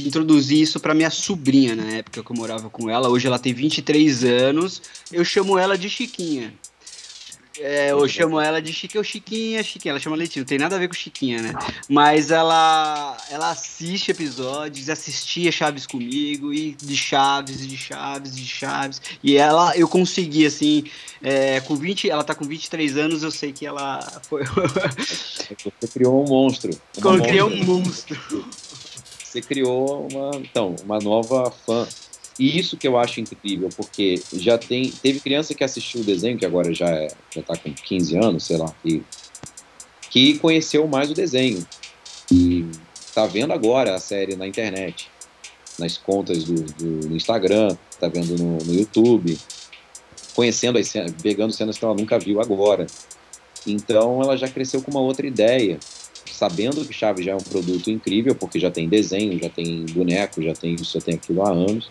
introduzir isso para minha sobrinha na época que eu morava com ela. Hoje ela tem 23 anos. Eu chamo ela de Chiquinha. Eu chamo ela de Chiquinha. Ela chama Letícia, não tem nada a ver com Chiquinha, né? Mas ela assiste episódios, assistia Chaves comigo, e de Chaves. E eu consegui, assim, ela tá com 23 anos, eu sei que ela foi... Você criou um monstro. Criou um monstro. Você criou uma nova fã. E isso que eu acho incrível, porque teve criança que assistiu o desenho, que agora já tá com 15 anos, sei lá, que conheceu mais o desenho. E tá vendo agora a série na internet, nas contas do Instagram, tá vendo no YouTube, conhecendo as cenas, pegando cenas que ela nunca viu agora. Então ela já cresceu com uma outra ideia, sabendo que Chaves já é um produto incrível, porque já tem desenho, já tem boneco, já tem isso, já tem aquilo há anos,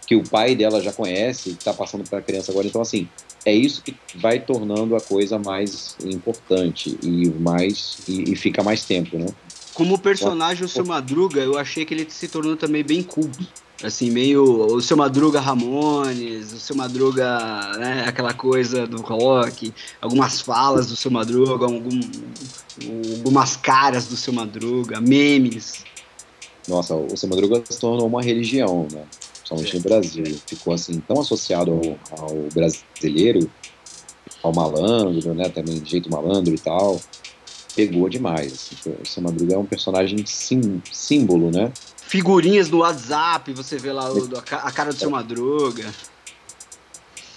que o pai dela já conhece, que está passando para a criança agora. Então, assim, é isso que vai tornando a coisa mais importante e fica mais tempo, né? Como personagem, o Seu Madruga, eu achei que ele se tornou também bem culto. Assim, meio o Seu Madruga Ramones, o Seu Madruga, né, aquela coisa do rock, algumas falas do Seu Madruga, algumas caras do Seu Madruga, memes. Nossa, o Seu Madruga se tornou uma religião, né? Principalmente no Brasil. Ficou assim, tão associado ao brasileiro, ao malandro, né? Também de jeito malandro e tal. pegou demais. Assim, o Seu Madruga é um personagem símbolo, né? Figurinhas no WhatsApp, você vê lá a cara do Seu Madruga.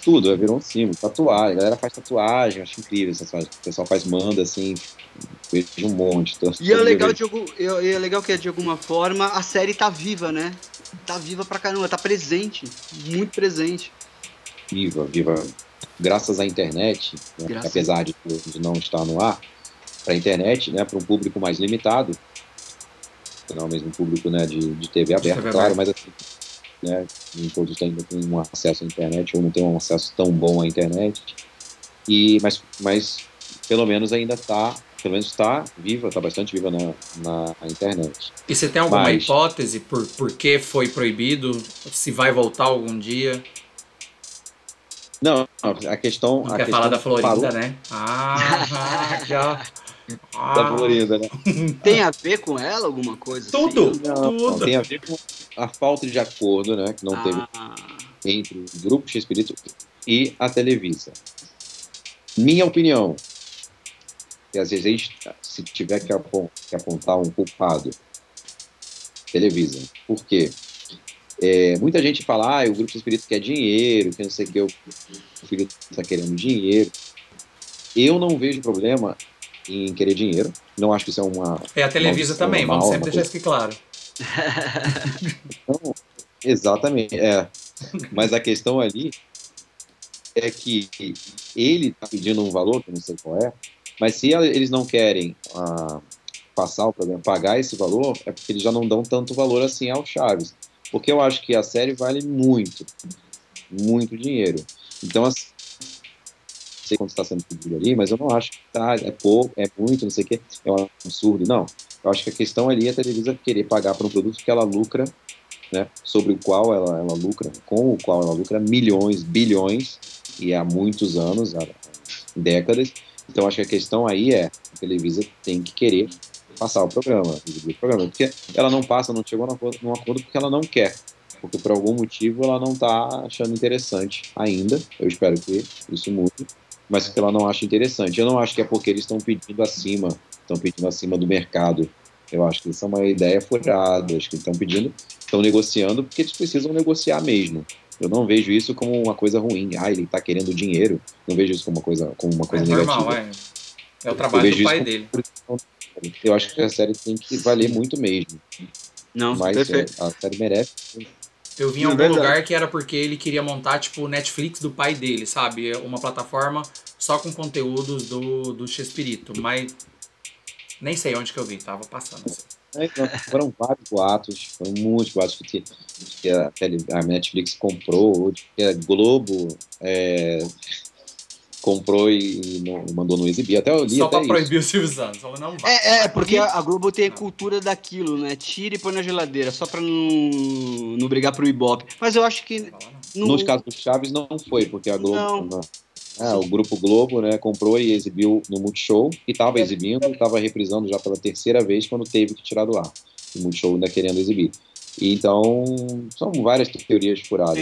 Tudo, virou um símbolo. Tatuagem, a galera faz tatuagem, eu acho incrível. O pessoal faz manda, assim, vejo um monte. E é legal, é legal que, de alguma forma, a série tá viva, né? Tá viva pra caramba, tá presente, muito presente. Viva. Graças à internet, né, apesar de não estar no ar, para a internet, né, para um público mais limitado, não é o mesmo público, né, de TV aberta, claro, mas assim, né, nem todos têm um acesso à internet ou não têm um acesso tão bom à internet, mas pelo menos ainda está viva, está bastante viva na internet. E você tem alguma hipótese por que foi proibido? Se vai voltar algum dia? Não, a questão... Não quer falar da Florinda, né? Já... Da Florinda, né? Tem a ver com ela alguma coisa? Tudo! Assim? Não, tem a ver com a falta de acordo, né? Que não teve entre o Grupo X-Espírito e a Televisa. Minha opinião, que às vezes, se tiver que apontar um culpado, Televisa. Por quê? Muita gente fala, o Grupo Espírito quer dinheiro, que não sei o que, o filho está querendo dinheiro. Eu não vejo problema em querer dinheiro. Não acho que isso é uma... É a Televisa também, vamos sempre deixar isso aqui claro. Então, exatamente, Mas a questão ali é que ele está pedindo um valor, que eu não sei qual é, mas se eles não querem passar o programa, pagar esse valor, é porque eles já não dão tanto valor assim ao Chaves. Porque eu acho que a série vale muito dinheiro. Então, assim, não sei quanto está sendo pedido ali, mas eu não acho que é pouco, é muito, não sei o que, é um absurdo. Não, eu acho que a questão ali é a Televisa querer pagar por um produto que ela lucra, né, sobre o qual ela lucra, com o qual ela lucra milhões, bilhões, e há muitos anos, há décadas. Então, acho que a questão aí a Televisa tem que querer passar o programa, porque ela não passa, não chegou num acordo porque ela não quer, porque por algum motivo ela não está achando interessante ainda, eu espero que isso mude, mas que ela não acha interessante. Eu não acho que é porque eles estão pedindo acima do mercado, eu acho que isso é uma ideia furada, acho que estão negociando porque eles precisam negociar mesmo. Eu não vejo isso como uma coisa ruim, ele está querendo dinheiro, não vejo isso como uma coisa negativa. Normal, é o trabalho do pai dele. Eu acho que a série tem que valer muito mesmo. Não, mas a série merece. Eu vi em algum lugar que era porque ele queria montar, tipo, o Netflix do pai dele, sabe? Uma plataforma só com conteúdos do Chespirito, mas nem sei onde que eu vi, tava passando assim. Foram vários boatos, foram muitos boatos que a Netflix comprou, que a Globo comprou e mandou não exibir. Até eu li só até pra proibir o Silvio Santos. Falou, não vai. Porque a Globo tem a cultura daquilo, né? Tira e põe na geladeira, só pra não brigar pro Ibope. Mas eu acho que... Nos casos do Chaves não foi, porque a Globo... o Grupo Globo, né, comprou e exibiu no Multishow, e estava exibindo, estava reprisando já pela terceira vez quando teve que tirar do ar. O Multishow ainda querendo exibir. E então, são várias teorias furadas.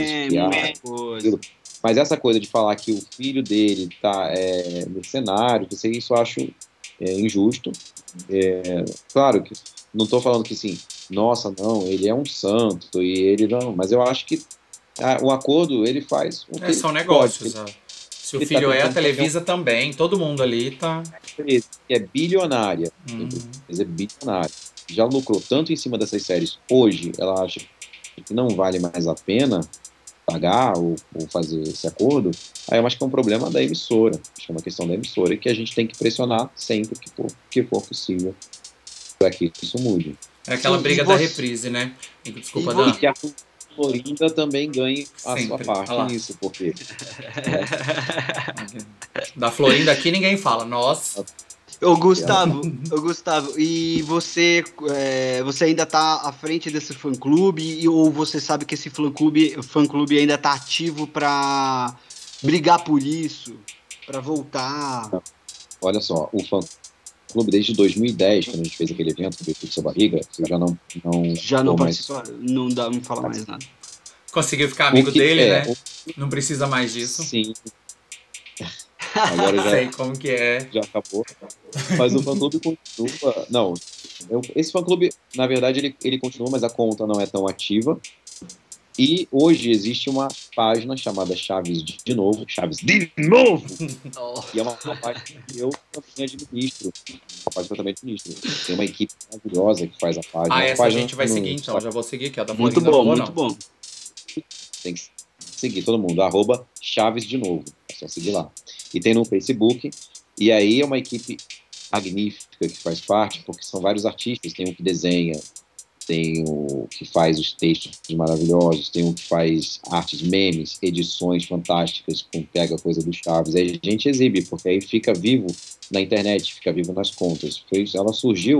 Mas essa coisa de falar que o filho dele tá mercenário, isso eu acho injusto. Claro que não estou falando que assim, nossa, não, ele é um santo, e ele não, mas eu acho que o acordo ele faz o que são negócios. Se o filho a Televisa também, todo mundo ali tá... É bilionária, é bilionária. Já lucrou tanto em cima dessas séries. Hoje, ela acha que não vale mais a pena pagar ou fazer esse acordo. Aí eu acho que é um problema da emissora. Acho que é uma questão da emissora e que a gente tem que pressionar sempre que for possível para que isso mude. É aquela briga da reprise, né? Desculpa, Dan. E que a Florinda também ganhe a sua parte nisso, porque... Da Florinda aqui ninguém fala, nossa... Ô Gustavo, e você ainda tá à frente desse fã-clube, ou você sabe que esse fã-clube ainda tá ativo pra brigar por isso, pra voltar? Olha só, o fã-clube desde 2010, quando a gente fez aquele evento do Sua Barriga, eu já não participou, não dá pra falar mais nada. Conseguiu ficar amigo dele, né? Não precisa mais disso. Sim. Agora já, Sei como que é. já acabou. Mas o fã-clube continua. Não, esse fã-clube, na verdade, ele continua, mas a conta não é tão ativa. E hoje existe uma página chamada Chaves de Novo. Chaves de Novo! E é uma página que eu também administro. Uma página que eu também administro. Tem uma equipe maravilhosa que faz a página. Ah, A essa a página gente vai no- seguir então. Já vou seguir, que é da Muito Florinda bom, não vou, muito não. bom. Tem que seguir todo mundo, @Chaves de Novo. É só seguir lá. E tem no Facebook. E aí é uma equipe magnífica que faz parte, porque são vários artistas. Tem um que desenha, tem o que faz os textos maravilhosos, tem um que faz artes, memes, edições fantásticas, pega a coisa do Chaves. Aí a gente exibe, porque aí fica vivo na internet, fica vivo nas contas.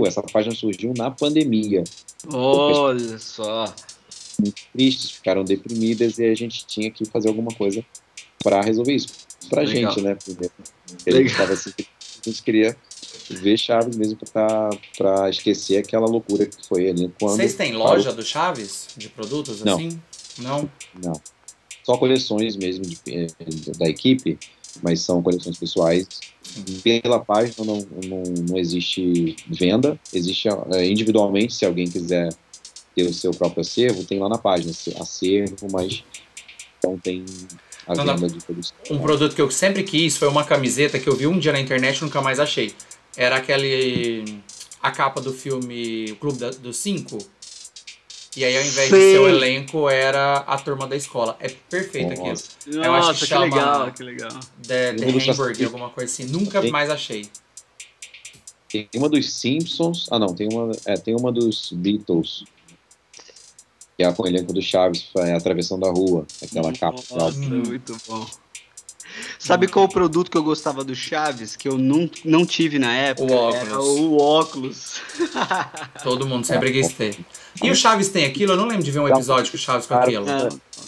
Essa página surgiu na pandemia. Olha só. Tristes, ficaram deprimidas e a gente tinha que fazer alguma coisa para resolver isso. Pra Legal. gente, né? Primeiro. Legal. A gente tava assim, a gente queria ver Chaves mesmo pra esquecer aquela loucura que foi ali quando. Vocês têm loja do Chaves? De produtos Não. assim? Não? Não. Só coleções mesmo da equipe, mas são coleções pessoais. Pela página não existe venda, existe individualmente, se alguém quiser ter o seu próprio acervo, tem lá na página acervo, mas não tem a Não, venda não. de produção. Um produto que eu sempre quis foi uma camiseta que eu vi um dia na internet e nunca mais achei. Era a capa do filme O Clube dos Cinco. E aí, ao invés de Sei. ser o elenco, era a turma da escola. É perfeito aquilo. Nossa. Eu acho Nossa, que que chama legal, que legal. The Uma dos- Hamburger, alguma coisa assim. Nunca Tem- mais achei. Tem uma dos Simpsons. Ah, não, tem uma dos Beatles. Que é com o elenco do Chaves, é a Travessão da Rua. Aquela capa. Nossa, muito bom. Sabe qual o produto que eu gostava do Chaves, que eu não tive na época? O óculos. Era o óculos. Todo mundo sempre quis ter. E o Chaves tem aquilo? Eu não lembro de ver um episódio com o Chaves com aquilo.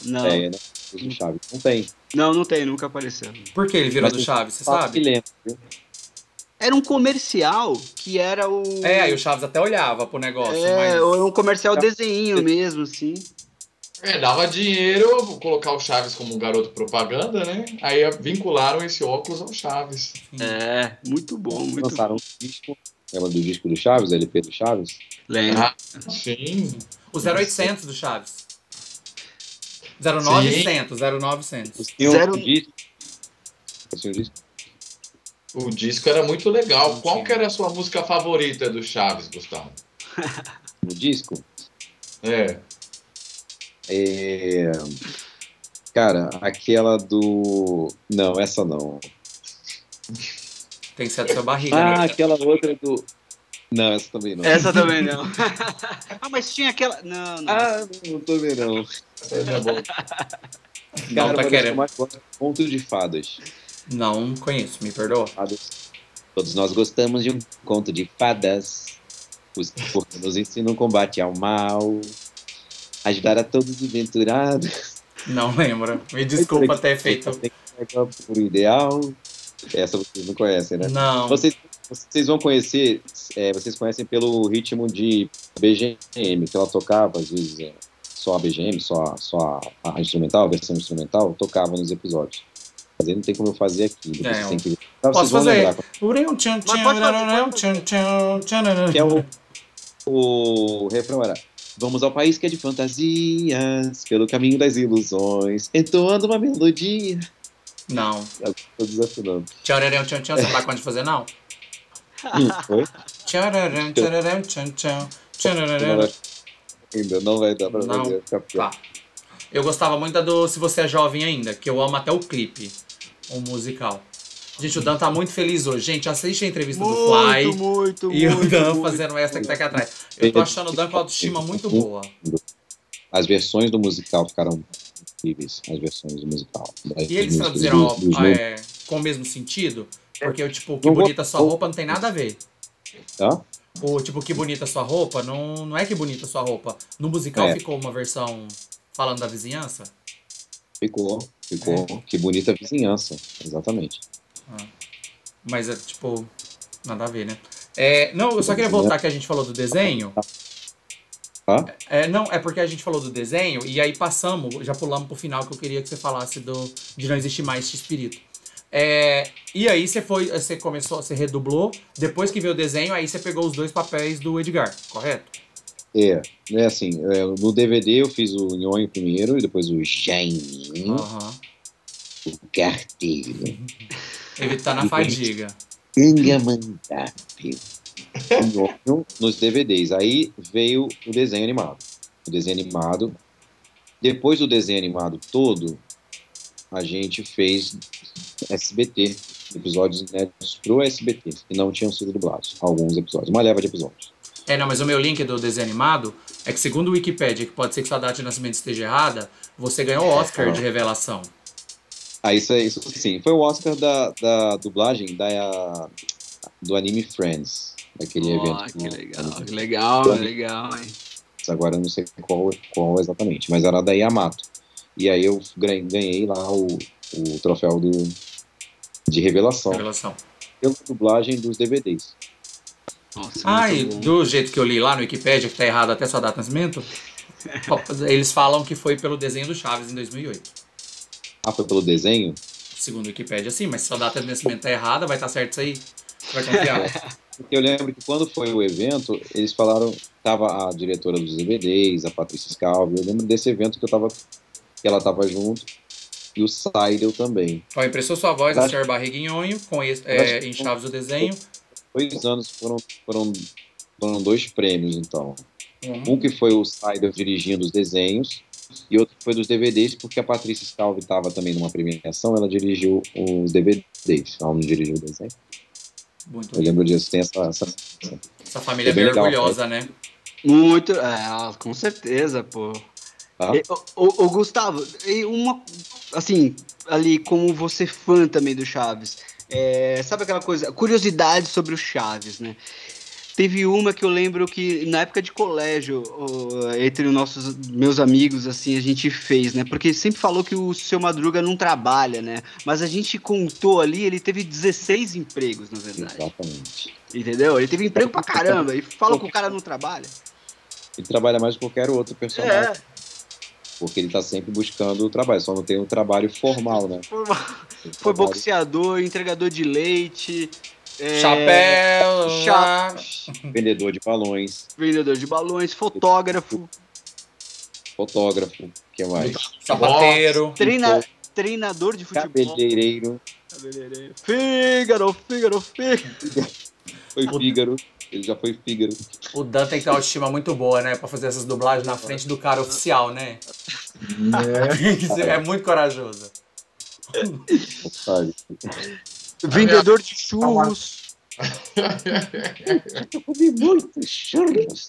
Não, É, né? O Chaves. Não tem. não tem, nunca apareceu. Por que ele virou Mas do Chaves, você Só que sabe? lembra, viu? Era um comercial que era o. É, aí o Chaves até olhava pro negócio, É, mas... um comercial desenho mesmo, assim. Dava dinheiro, vou colocar o Chaves como um garoto propaganda, né? Aí vincularam esse óculos ao Chaves. É, muito bom, muito Lançaram bom. um disco. Lembra do disco do Chaves, LP do Chaves? Lembra? Ah, sim. O 0800 do Chaves. 0900. Tinha Zero- um disco. Tinha um disco. O disco era muito legal. Não Qual tinha. que era a sua música favorita do Chaves, Gustavo? No disco? É. Cara, aquela do. Não, essa não. Tem que ser do seu barriga, Ah, né? aquela outra do. Não, essa também não. Essa também não. Mas tinha aquela. Não. Ah, não tô vendo, não. Essa é boa. Não Cara, tá mas querendo. eu mais gosto de Conto de Fadas. Não conheço, me perdoa. Todos nós gostamos de um conto de fadas, porque nos ensina o combate ao mal, ajudar a todos os aventurados. Não lembro. Me desculpa ter feito. Tem que pegar por ideal. Essa vocês não conhecem, né? Não. Vocês vão conhecer, vocês conhecem pelo ritmo de BGM, que ela tocava, às vezes, só a BGM, só a instrumental, a versão instrumental, tocava nos episódios. Mas aí não tem como eu fazer aqui. Depois vocês têm que ver. Então, Posso vocês vão fazer? lembrar, que é o refrão era: vamos ao país que é de fantasias, pelo caminho das ilusões, entoando uma melodia. Não. Tô desafinando. Tchararão, tchan, tchan. Você não dá conta de fazer, não? Foi? Tchararão, tchararão, tchan, tchan. Tchararão. Ainda não vai dar pra Não. fazer. Ficar pior. Tá. Eu gostava muito da do Se Você é Jovem Ainda, que eu amo até o clipe, o musical. Gente, o Dan tá muito feliz hoje. Gente, assiste a entrevista do Fly Muito. e o Dan fazendo essa que tá aqui atrás. Eu tô achando o Dan com autoestima muito boa. As versões do musical ficaram incríveis. As versões do musical. E eles traduziram com o mesmo sentido? Porque o tipo, que bonita sua roupa não tem nada a ver. Tá? O tipo, que bonita sua roupa, não é que bonita sua roupa. No musical ficou uma versão falando da vizinhança? Ficou. Que bonita vizinhança. Exatamente. Mas é tipo, nada a ver, né? Não, eu só queria voltar que a gente falou do desenho. Não, é porque a gente falou do desenho e aí já pulamos pro final que eu queria que você falasse de Não Existe Mais Esse Espírito. E aí você começou, você redublou, depois que veio o desenho, aí você pegou os 2 papéis do Edgar, correto? Assim, no DVD eu fiz o Nhonho primeiro e depois o Jaime, o Carteiro. Ele tá na fadiga. Engamandável. Nos DVDs. Aí veio o desenho animado. Depois do desenho animado todo, a gente fez SBT, episódios inéditos pro SBT, que não tinham sido dublados. Alguns episódios, uma leva de episódios. Não, mas o meu link do desenho animado é que, segundo o Wikipedia, que pode ser que sua data de nascimento esteja errada, você ganhou o Oscar de revelação. Isso sim. Foi o Oscar da dublagem do anime Friends, daquele evento. Que legal, hein? Agora eu não sei qual exatamente, mas era da Yamato. E aí eu ganhei lá o troféu de revelação. Pela dublagem dos DVDs. Nossa, e do jeito que eu li lá no Wikipedia, que tá errado até sua data de nascimento, eles falam que foi pelo desenho do Chaves em 2008. Foi pelo desenho? Segundo o Wikipedia, sim, mas se sua data de nascimento tá errada, vai estar certo isso aí? Você vai confiar? Eu lembro que quando foi o evento, eles falaram, tava a diretora dos DVDs, a Patrícia Scalvi, eu lembro desse evento que ela tava junto, e o Seidel também. Emprestou sua voz a Sr. Barriguinhonho, em Chaves o desenho. 2 anos foram 2 prêmios, então. Um que foi o Seidel dirigindo os desenhos, e outro que foi dos DVDs, porque a Patrícia Scalvi estava também numa premiação, ela dirigiu os DVDs, ela não dirigiu o desenho. Muito eu lembro disso, tem essa família é bem orgulhosa, né? Muito, com certeza, pô. O Gustavo, assim, ali como você fã também do Chaves, sabe aquela coisa, curiosidade sobre o Chaves, né? Teve uma que eu lembro que na época de colégio, entre os meus amigos, assim, a gente fez, né? Porque sempre falou que o Seu Madruga não trabalha, né? Mas a gente contou ali, ele teve 16 empregos, na verdade. Exatamente. Entendeu? Ele teve emprego pra caramba. E fala que o cara não trabalha. Ele trabalha mais que qualquer outro personagem. Porque ele tá sempre buscando o trabalho, só não tem um trabalho formal, né? Foi boxeador, entregador de leite... Chapéu, vendedor de balões, fotógrafo, que mais? Sapateiro, treinador de futebol, cabeleireiro. Fígaro. Foi Fígaro, ele já foi Fígaro. O Dan tem que ter uma autoestima muito boa, né? Pra fazer essas dublagens na frente do cara oficial, né? É muito corajoso. Vendedor de churros. Eu comi muitos churros.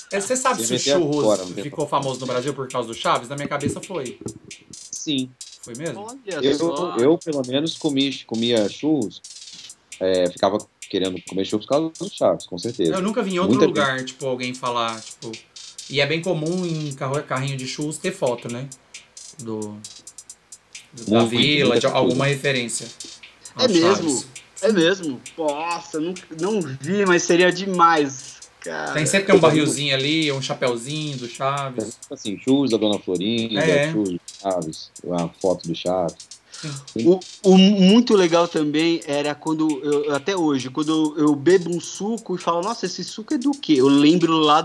Você sabe se o churros ficou famoso no Brasil por causa do Chaves? Na minha cabeça foi. Sim. Foi mesmo? Eu pelo menos, comia churros. Ficava querendo comer churros por causa do Chaves, com certeza. Eu nunca vi em outro lugar, alguém falar, E é bem comum em carrinho de churros ter foto, né? Da vila, de alguma referência. É mesmo. Nossa, não vi, mas seria demais, cara. Tem sempre um barrilzinho ali, um chapéuzinho do Chaves. Assim, churros da Dona Florinda, churros do Chaves, a foto do Chaves. O muito legal também era quando, até hoje, quando eu bebo um suco e falo, nossa, esse suco é do quê? Eu lembro lá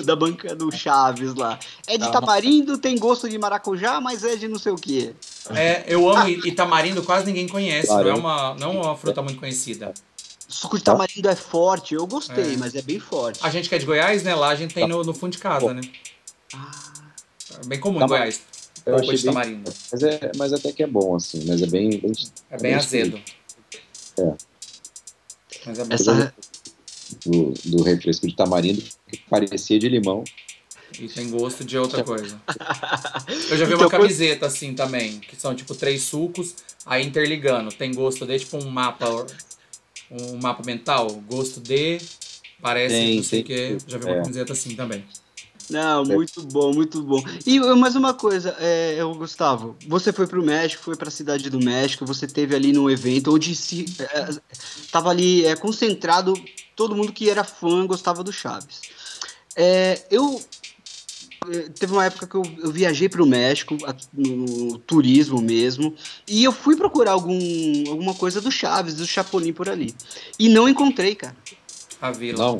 da banca do Chaves lá. É de tamarindo, tem gosto de maracujá, mas é de não sei o quê. Eu amo e tamarindo quase ninguém conhece, não é uma fruta muito conhecida. Suco de tamarindo é forte, eu gostei, mas é bem forte. A gente que é de Goiás, né? Lá a gente tem no fundo de casa, né? É bem comum em Goiás. Eu achei de tamarindo. Mas até que é bom, assim, mas é bem azedo. Mas é bom. Do refresco de tamarindo, que parecia de limão. E tem gosto de outra coisa. Eu já vi uma camiseta assim também, que são 3 sucos, aí interligando. Tem gosto de um mapa mental, gosto de, parece, não sei o que. Já vi uma camiseta assim também. Não, muito bom, muito bom. E mais uma coisa, Gustavo, você foi pro México, foi pra Cidade do México, você teve ali num evento onde tava ali concentrado todo mundo que era fã, gostava do Chaves. Eu teve uma época que eu viajei para o México, no turismo mesmo, e eu fui procurar alguma coisa do Chaves, do Chapolin por ali. E não encontrei, cara. A vila.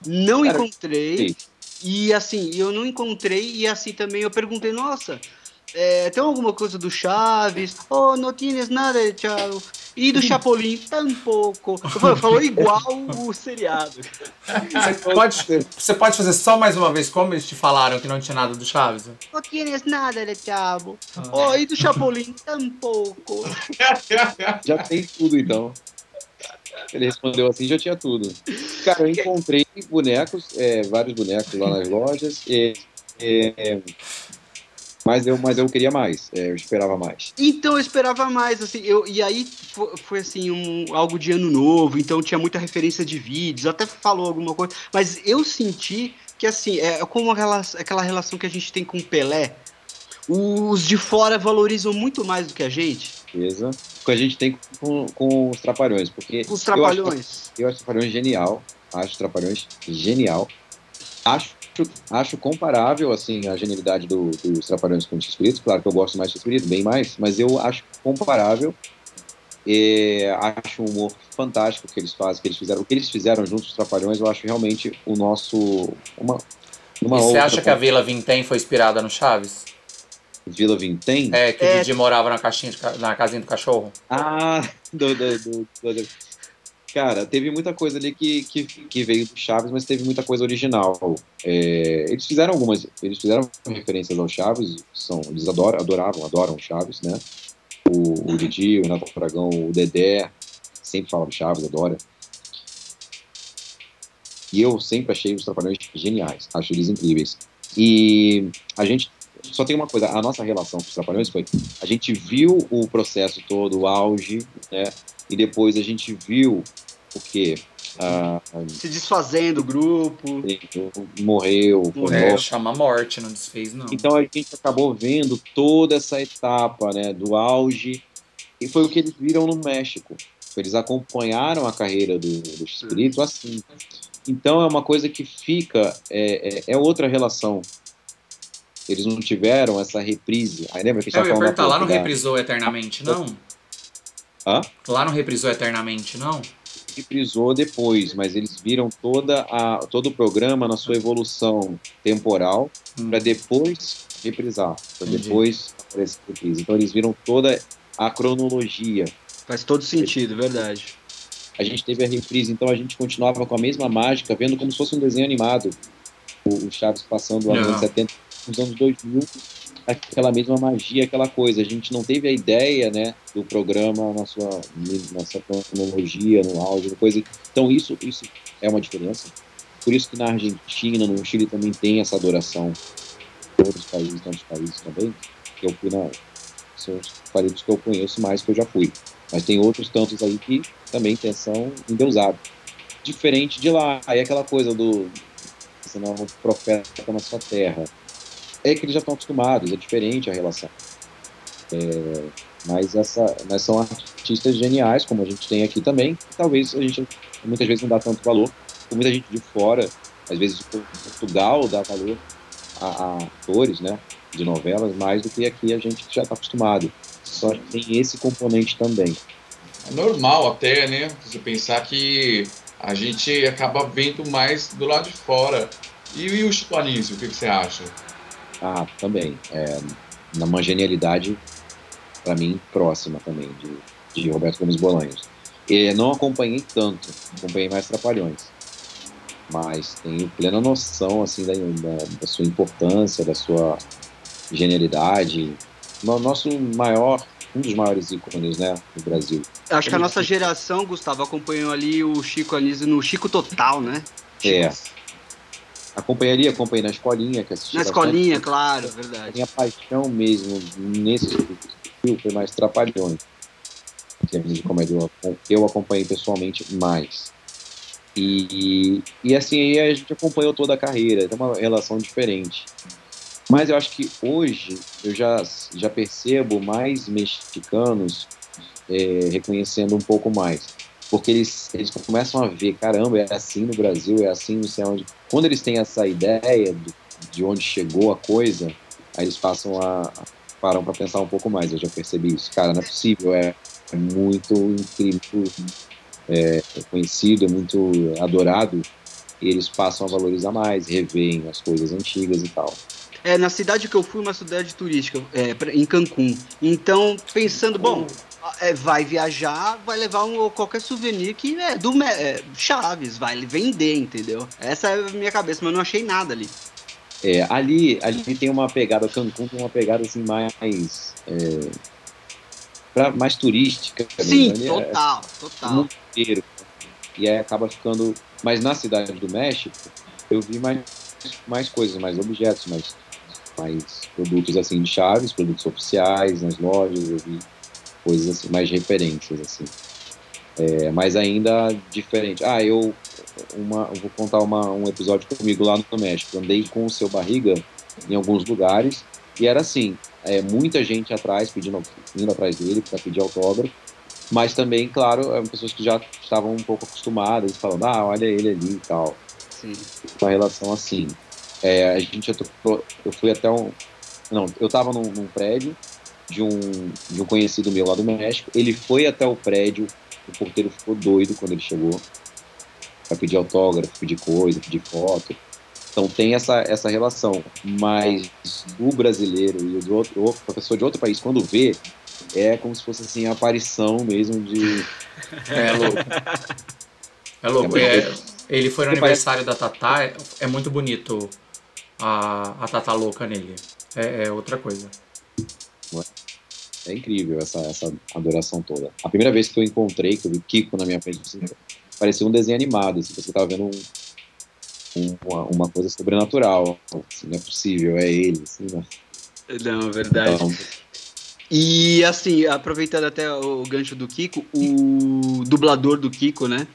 Não encontrei. E assim, eu não encontrei, e assim também eu perguntei, nossa, tem alguma coisa do Chaves? Oh, não tienes nada, Chavo. E do Chapolin, tampouco. Falou igual o seriado. Você pode fazer só mais uma vez como eles te falaram que não tinha nada do Chaves? Não tienes nada, Chavo. Oh, e do Chapolin, tampouco. Já tem tudo, então. Ele respondeu assim, já tinha tudo. Cara, eu encontrei bonecos, vários bonecos lá nas lojas, mas eu queria mais, eu esperava mais. Então eu esperava mais, assim, e aí foi assim, algo de ano novo, então tinha muita referência de vídeos, até falou alguma coisa, mas eu senti que assim, é como aquela relação que a gente tem com o Pelé, os de fora valorizam muito mais do que a gente. Beleza. O que a gente tem com os Trapalhões, porque os Trapalhões. Eu acho Trapalhões genial, acho comparável, assim, a genialidade dos Trapalhões com o X-Espírito. Claro que eu gosto mais do X-Espírito, bem mais, mas eu acho comparável. Acho um humor fantástico que eles fazem, que eles fizeram. O que eles fizeram juntos, os Trapalhões, eu acho realmente o nosso... E você acha que a Vila Vintém foi inspirada no Chaves? Vila Vintém? Que o Didi morava na casinha do cachorro. Cara, teve muita coisa ali que veio do Chaves, mas teve muita coisa original. Eles fizeram referências ao Chaves, eles adoram Chaves, né? O Didi, o Renato Aragão, o Dedé, sempre fala do Chaves, adora. E eu sempre achei os Trapalhões geniais, acho eles incríveis. E a gente só tem uma coisa, a nossa relação com os Trapalhões foi, a gente viu o processo todo, o auge, né? E depois a gente viu o quê? Se desfazendo o grupo. Morreu. Chama a morte, não desfez, não. Então a gente acabou vendo toda essa etapa, né, do auge, e foi o que eles viram no México. Eles acompanharam a carreira do X-Espírito assim. Então é uma coisa que fica, é outra relação. Eles não tiveram essa reprise. Aí lembra que a gente ia perguntar, lá não reprisou eternamente, não? Hã? Lá não reprisou eternamente, não? Reprisou depois, mas eles viram todo o programa na sua evolução temporal para depois reprisar, para depois aparecer reprise. Então eles viram toda a cronologia. Faz todo sentido, verdade. A gente teve a reprise, então a gente continuava com a mesma mágica, vendo como se fosse um desenho animado. O Chaves passando lá nos anos 70, nos anos 2000, aquela mesma magia, aquela coisa. A gente não teve a ideia, né, do programa nessa cronologia, no auge, coisa. Então isso é uma diferença. Por isso que na Argentina, no Chile também tem essa adoração. Outros países também. Que eu fui são os países que eu conheço mais, que eu já fui. Mas tem outros tantos aí que também são endeusados. Diferente de lá. Aí aquela coisa do você não é um profeta na sua terra. É que eles já estão acostumados, é diferente a relação. Mas são artistas geniais, como a gente tem aqui também, que talvez a gente muitas vezes não dá tanto valor, como muita gente de fora, às vezes de Portugal, dá valor a atores, né, de novelas, mais do que aqui a gente já está acostumado. Só que tem esse componente também. É normal até, né, você pensar que a gente acaba vendo mais do lado de fora. E o Chico Anísio, o que você acha? Também. Uma genialidade, para mim, próxima também, de Roberto Gomes Bolanhos. Não acompanhei tanto, acompanhei mais Trapalhões. Mas tenho plena noção, assim, da sua importância, da sua genialidade. Um dos maiores ícones, né, no Brasil. Acho que a nossa geração, Gustavo, acompanhou ali o Chico Anísio no Chico Total, né? Acompanhei na escolinha, que assistia. Na escolinha, claro, verdade. A minha paixão mesmo nesse filme foi mais Trapalhões. Que de comédia eu acompanhei pessoalmente mais. E assim, aí a gente acompanhou toda a carreira, tem uma relação diferente. Mas eu acho que hoje eu já percebo mais mexicanos reconhecendo um pouco mais. Porque eles começam a ver, caramba, é assim no Brasil, é assim não sei onde. Quando eles têm essa ideia de onde chegou a coisa, aí eles param para pensar um pouco mais. Eu já percebi isso. Cara, não é possível, é muito incrível, conhecido, é muito adorado, e eles passam a valorizar mais, reveem as coisas antigas e tal. Na cidade que eu fui, uma cidade turística, em Cancún. Então, pensando, bom, vai viajar, vai levar qualquer souvenir que é do Chaves, vai vender, entendeu? Essa é a minha cabeça, mas eu não achei nada ali. Ali tem uma pegada, Cancún tem uma pegada assim mais turística. Sim, ali, total. O mundo inteiro. E aí acaba ficando... Mas na cidade do México, eu vi mais coisas, mais objetos, mais produtos assim de Chaves, produtos oficiais nas lojas, eu vi coisas assim, mais referências assim. Mas ainda diferente. Eu vou contar um episódio comigo lá no México. Andei com o Seu Barriga em alguns lugares e era assim, muita gente atrás, indo atrás dele para pedir autógrafo, mas também, claro, pessoas que já estavam um pouco acostumadas, falando, olha ele ali e tal. Sim. Uma relação assim. Eu fui até eu estava num prédio de um conhecido meu lá do México. Ele foi até o prédio, o porteiro ficou doido quando ele chegou para pedir autógrafo, pedir coisa, pedir foto. Então tem essa relação. Mas o brasileiro e a pessoa de outro país, quando vê, é como se fosse assim a aparição mesmo de... É louco. Ele foi no aniversário da Tatá, é muito bonito a Tatá louca nele. É outra coisa. É incrível essa adoração toda. A primeira vez que eu encontrei, que eu vi Kiko na minha frente, assim, parecia um desenho animado, assim, você estava vendo uma coisa sobrenatural. Assim, não é possível, é ele. Assim, né? Não, é verdade. Então, e assim, aproveitando até o gancho do Kiko, o dublador do Kiko, né?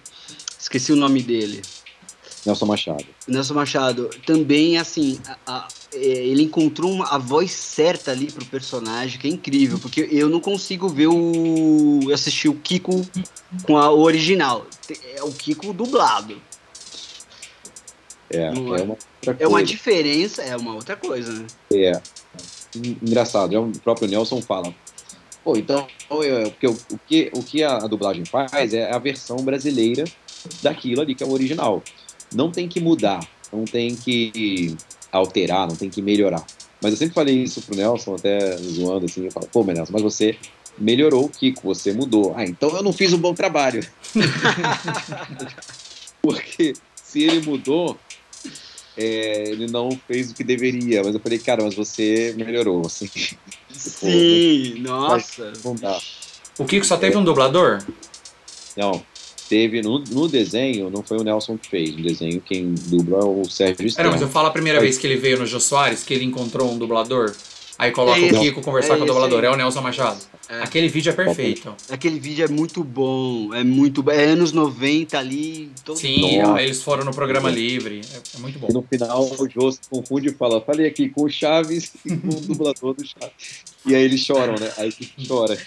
Esqueci o nome dele. Nelson Machado. Também, assim, ele encontrou a voz certa ali pro personagem, que é incrível, porque eu não consigo assistir o Kiko com a original. É o Kiko dublado. É uma diferença, é uma outra coisa, né? Engraçado, o próprio Nelson fala, então, porque o que a dublagem faz é a versão brasileira daquilo ali que é o original. Não tem que mudar, não tem que alterar, não tem que melhorar. Mas eu sempre falei isso pro Nelson, até zoando assim, eu falo, Nelson, mas você melhorou o Kiko, você mudou. Então eu não fiz um bom trabalho. Porque se ele mudou, ele não fez o que deveria. Mas eu falei, cara, mas você melhorou, assim. Sim, nossa. Não dá. O Kiko só teve um dublador? Não. Teve no desenho, não foi o Nelson que fez. No desenho, quem dubla é o Sérgio Estrela. Mas eu falo a primeira vez que ele veio no Jô Soares, que ele encontrou um dublador, aí coloca o Kiko conversar com o dublador. É o Nelson Machado. Aquele vídeo é perfeito. Aquele vídeo é muito bom. É anos 90 ali. Sim, eles foram no programa livre. É muito bom. E no final o Jô se confunde e fala, falei aqui com o Chaves e com o dublador do Chaves. E aí eles choram, né? Aí que chora.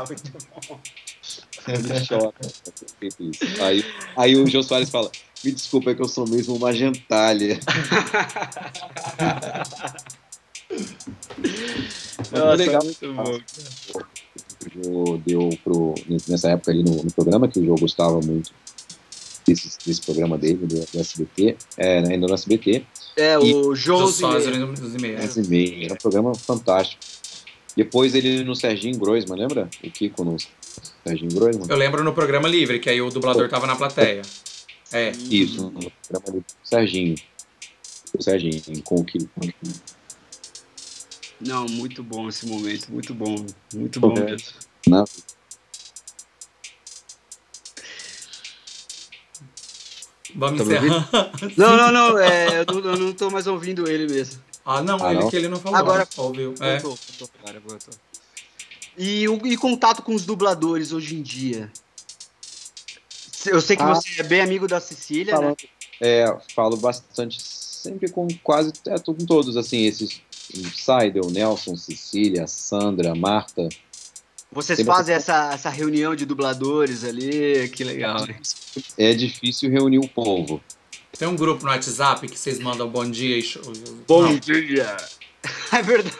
Muito bom. Ele chora. Aí o Jô Soares fala, me desculpa, é que eu sou mesmo uma gentalha. Nossa, legal. Muito bom. O Jô deu nessa época ali no programa, que o Jô gostava muito desse programa dele, do SBT, ainda no SBT. O Jô Soares era um programa fantástico. Depois ele no Serginho Groisman, lembra? O Kiko no Serginho Groisman. Eu lembro no programa livre, que aí o dublador tava na plateia. Isso, no programa livre. Serginho, com o Kiko. Não, muito bom esse momento, muito bom mesmo. Não. Vamos encerrar. Não, eu não tô mais ouvindo ele mesmo. Que ele não falou. Agora ouviu. Voltou. E contato com os dubladores hoje em dia? Eu sei que você é bem amigo da Cecília, né? Falo bastante, sempre com quase com todos, assim, esses Seidel, Nelson, Cecília, Sandra, Marta. Vocês fazem essa reunião de dubladores ali, que legal, né? É difícil reunir o povo. Tem um grupo no WhatsApp que vocês mandam bom dia e Bom dia! É verdade.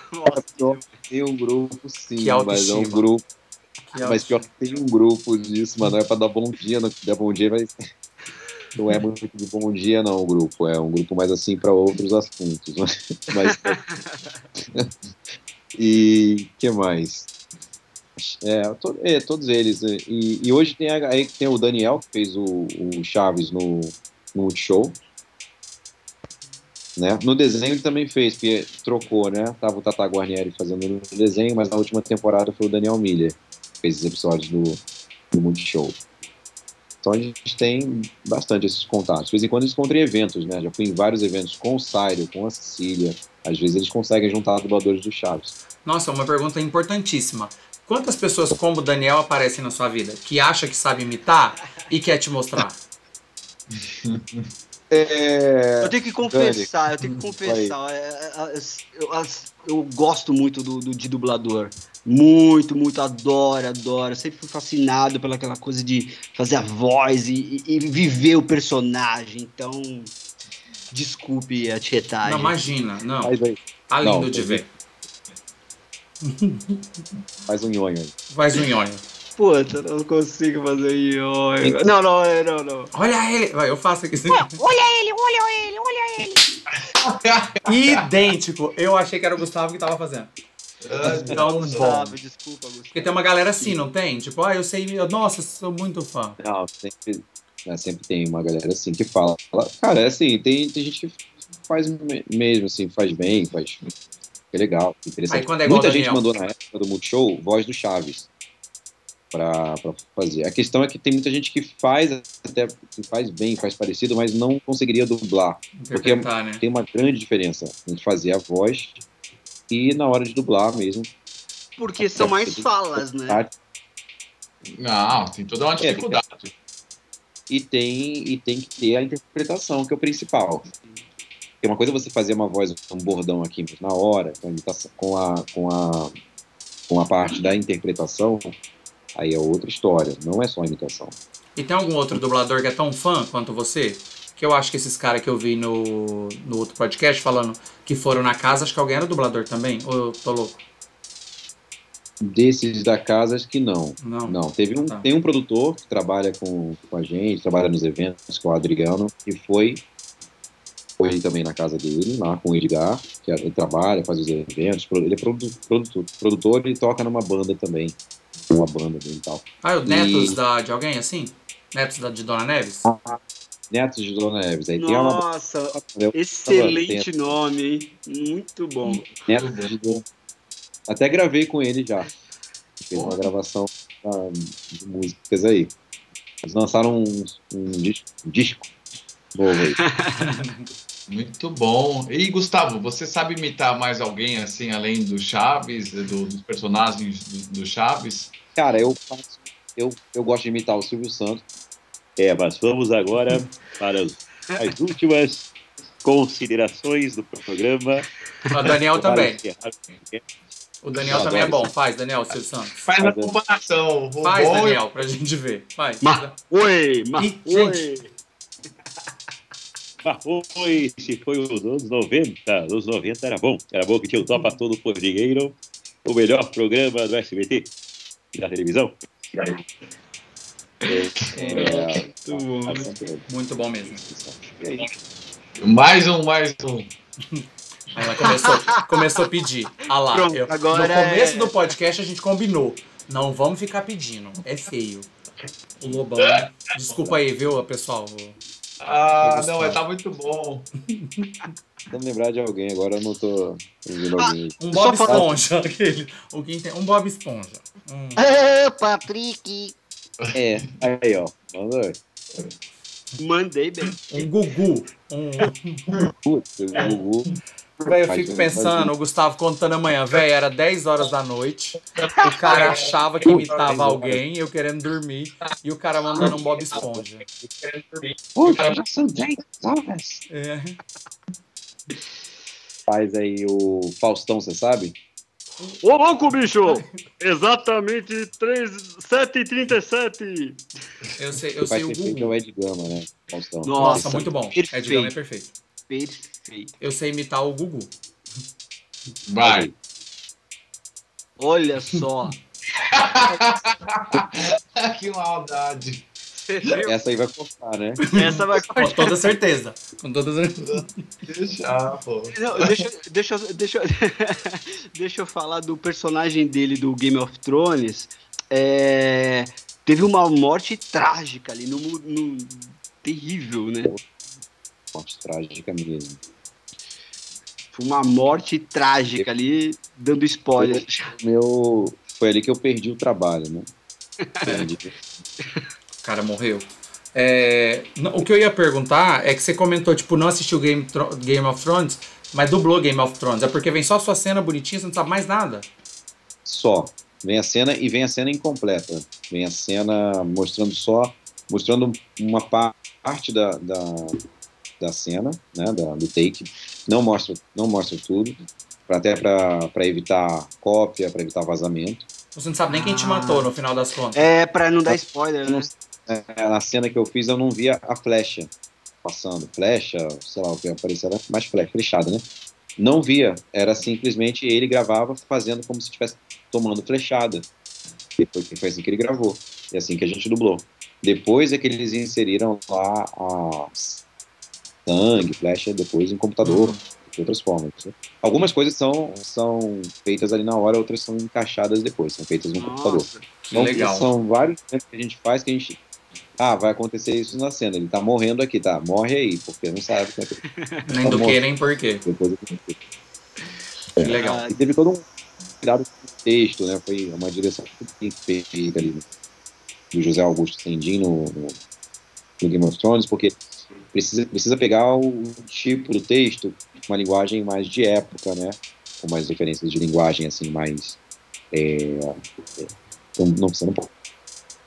Tem um grupo, sim, Que mas é um autoestima. grupo. Que Mas pior que tem um grupo disso, mano. Não é pra dar bom dia, não. Dar bom dia, mas não é muito de bom dia, não, o grupo. É um grupo mais assim para outros assuntos. Mas, e que mais? Todos eles. E hoje aí tem o Daniel, que fez o Chaves no Multishow. Né? No desenho ele também fez, porque trocou, né? Tava o Tata Guarnieri fazendo no desenho, mas na última temporada foi o Daniel Miller que fez os episódios do Multishow. Então a gente tem bastante esses contatos. De vez em quando eles encontram em eventos, né? Já fui em vários eventos com o Círio, com a Cecília. Às vezes eles conseguem juntar dubladores do Chaves. Nossa, uma pergunta importantíssima. Quantas pessoas como o Daniel aparecem na sua vida? Que acha que sabe imitar e quer te mostrar? Eu tenho que confessar. Eu gosto muito de dublador. Muito, adoro. Sempre fui fascinado pelaquela coisa de fazer a voz e viver o personagem. Então, desculpe a tietagem. Não, imagina, não. Tá lindo de ver. Faz um nhonho aí. Faz um nhonho. Puta, eu não consigo fazer nhonho. Não. Olha ele. Vai, eu faço aqui. Olha ele. Idêntico. Eu achei que era o Gustavo que tava fazendo. Então, Gustavo, desculpa, Gustavo. Porque tem uma galera assim, não tem? Tipo, eu sei, nossa, sou muito fã. Não, sempre tem uma galera assim que fala. Cara, assim, tem gente que faz mesmo, assim, faz bem, é legal, interessante. Aí, quando é igual Muita Daniel. gente mandou na época do Multishow voz do Chaves pra fazer. A questão é que tem muita gente que faz bem, faz parecido, mas não conseguiria dublar. Porque né? tem uma grande diferença entre fazer a voz e na hora de dublar mesmo. Porque são mais falas, né? Não, tem toda uma dificuldade. E tem que ter a interpretação, que é o principal. Porque uma coisa é você fazer uma voz, um bordão aqui na hora, com a parte da interpretação, aí é outra história, não é só a imitação. E tem algum outro dublador que é tão fã quanto você? Que eu acho que esses caras que eu vi no outro podcast falando que foram na casa, acho que alguém era dublador também? Ou eu tô louco? Desses da casa, acho que não. Não. Tem um produtor que trabalha com a gente, trabalha nos eventos, com o Adriano, que foi também na casa dele, lá com o Edgar, que ele trabalha, faz os eventos, ele é produtor e toca numa banda também, uma banda dele e tal. O Netos de alguém assim? Netos de Dona Neves? Netos de Dona Neves. Aí Nossa, excelente nome, hein? Muito bom. Netos de Dona... Até gravei com ele já. Fez uma gravação de músicas aí. Eles lançaram um disco novo aí. Muito bom. E Gustavo, você sabe imitar mais alguém assim, além do Chaves, dos personagens do Chaves? Cara, eu gosto de imitar o Silvio Santos. Mas vamos agora para as últimas considerações do programa. O Daniel também. O Daniel também é bom. Faz, Daniel, Silvio Santos. Faz a comparação. Faz, Daniel, pra gente ver. Faz. Oi. Se foi os anos 90. Os 90 era bom. Era bom que tinha o Topa Todo Podrigueiro, o melhor programa do SBT e da televisão. Muito bom mesmo. Mais um. Ela começou a pedir. Lá. Pronto, agora no começo do podcast a gente combinou. Não vamos ficar pedindo. É feio. O Lobão. Desculpa aí, viu, pessoal? Não, tá muito bom. Vamos lembrar de alguém, agora eu não tô ouvindo alguém. Um Bob Esponja. Um Bob Esponja. Patrick. Aí, ó. Mandei bem. Um Gugu. Putz, o Gugu. Véi, eu fico pensando, o Gustavo contando amanhã, velho, era 10 horas da noite, o cara achava que imitava alguém, eu querendo dormir, e o cara mandando um Bob Esponja. Poxa, já são 10 horas. É. Faz aí o Faustão, você sabe? Ô, louco, bicho! Exatamente 7h37. Eu sei Vai o ter feito Gugu. o Ed Gama, né? Faustão. Nossa, muito bom. perfeito. Ed Gama é perfeito. Perfeito. Eu sei imitar o Gugu. Vai. Olha só. Que maldade. Você viu? Essa aí vai cortar, né? Essa vai Com toda certeza. Com toda certeza. Deixa, pô. Não, deixa eu falar do personagem dele do Game of Thrones. Teve uma morte trágica ali, terrível, né? Morte trágica mesmo. Foi uma morte trágica ali, dando spoiler. Foi ali que eu perdi o trabalho, né? O cara morreu. O que eu ia perguntar é que você comentou, tipo, não assistiu Game of Thrones, mas dublou Game of Thrones. É porque vem só a sua cena bonitinha, você não sabe mais nada. Só. Vem a cena e vem a cena incompleta. Vem a cena mostrando uma parte da cena, né, do take. Não mostra tudo, até para evitar cópia, para evitar vazamento. Você não sabe nem quem te matou no final das contas. Pra não dar spoiler, né? Na cena que eu fiz, eu não via a flecha passando. Flecha, sei lá, o que aparecia era mais flechada, né? Não via. Era simplesmente ele gravava fazendo como se estivesse tomando flechada. Foi assim que ele gravou. E assim que a gente dublou. Depois é que eles inseriram lá a sangue, flecha, depois em computador, de outras formas. Algumas coisas são feitas ali na hora, outras são encaixadas depois, são feitas no computador. Que legal. São vários momentos que a gente faz que a gente... vai acontecer isso na cena, ele tá morrendo aqui, tá? Morre aí, porque não sabe. Nem do que, nem por quê. Depois Que legal. E teve todo um cuidado com o texto, né? Foi uma direção muito feita ali do José Augusto Sendin no Game of Thrones, porque precisa pegar o tipo do texto, uma linguagem mais de época, né? Com mais referências de linguagem, assim, mais... Você não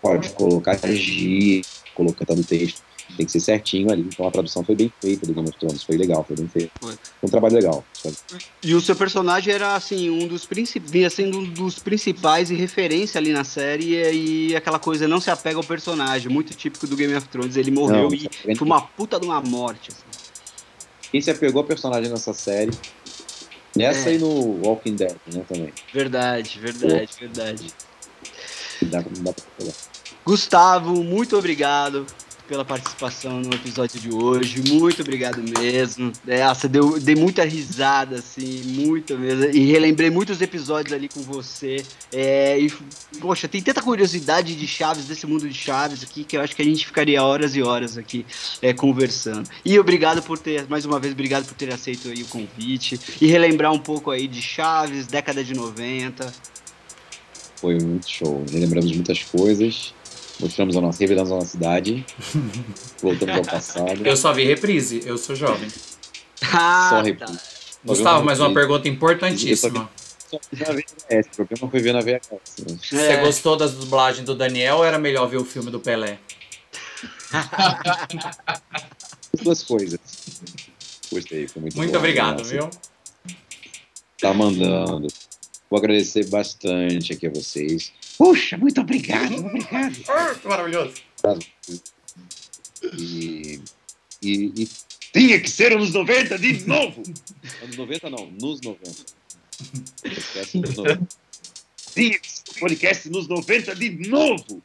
pode colocar energia, colocando o texto. Tem que ser certinho ali. Então a tradução foi bem feita do Game of Thrones. Foi legal, foi bem feito. Foi um trabalho legal. Sabe? E o seu personagem era, assim, vinha sendo um dos principais e referência ali na série. E aquela coisa, não se apega ao personagem. Muito típico do Game of Thrones. Ele morreu foi uma puta de uma morte. Assim. Quem se apegou ao personagem nessa série... Nessa e no Walking Dead, né, também. Verdade. Não dá pra pegar. Gustavo, muito obrigado pela participação no episódio de hoje. Muito obrigado mesmo. Dei muita risada, assim, muito mesmo. E relembrei muitos episódios ali com você. Poxa, tem tanta curiosidade de Chaves, desse mundo de Chaves aqui, que eu acho que a gente ficaria horas e horas aqui conversando. E mais uma vez, obrigado por ter aceito aí o convite. E relembrar um pouco aí de Chaves, década de 90. Foi muito show. Relembramos muitas coisas. Revelamos a nossa idade. Voltamos ao passado. Eu só vi reprise, eu sou jovem. Só reprise. Gustavo, mais uma pergunta importantíssima. Só vi na VHS, o problema foi ver na VHS. Né? Você gostou das dublagens do Daniel ou era melhor ver o filme do Pelé? As duas coisas. Gostei, foi muito bom. Muito obrigado, viu? Tá mandando. Vou agradecer bastante aqui a vocês. Puxa, muito obrigado. Maravilhoso. E tinha que ser anos 90 de novo. Anos 90 não, nos 90. Podcast nos 90. Tinha que ser podcast nos 90 de novo.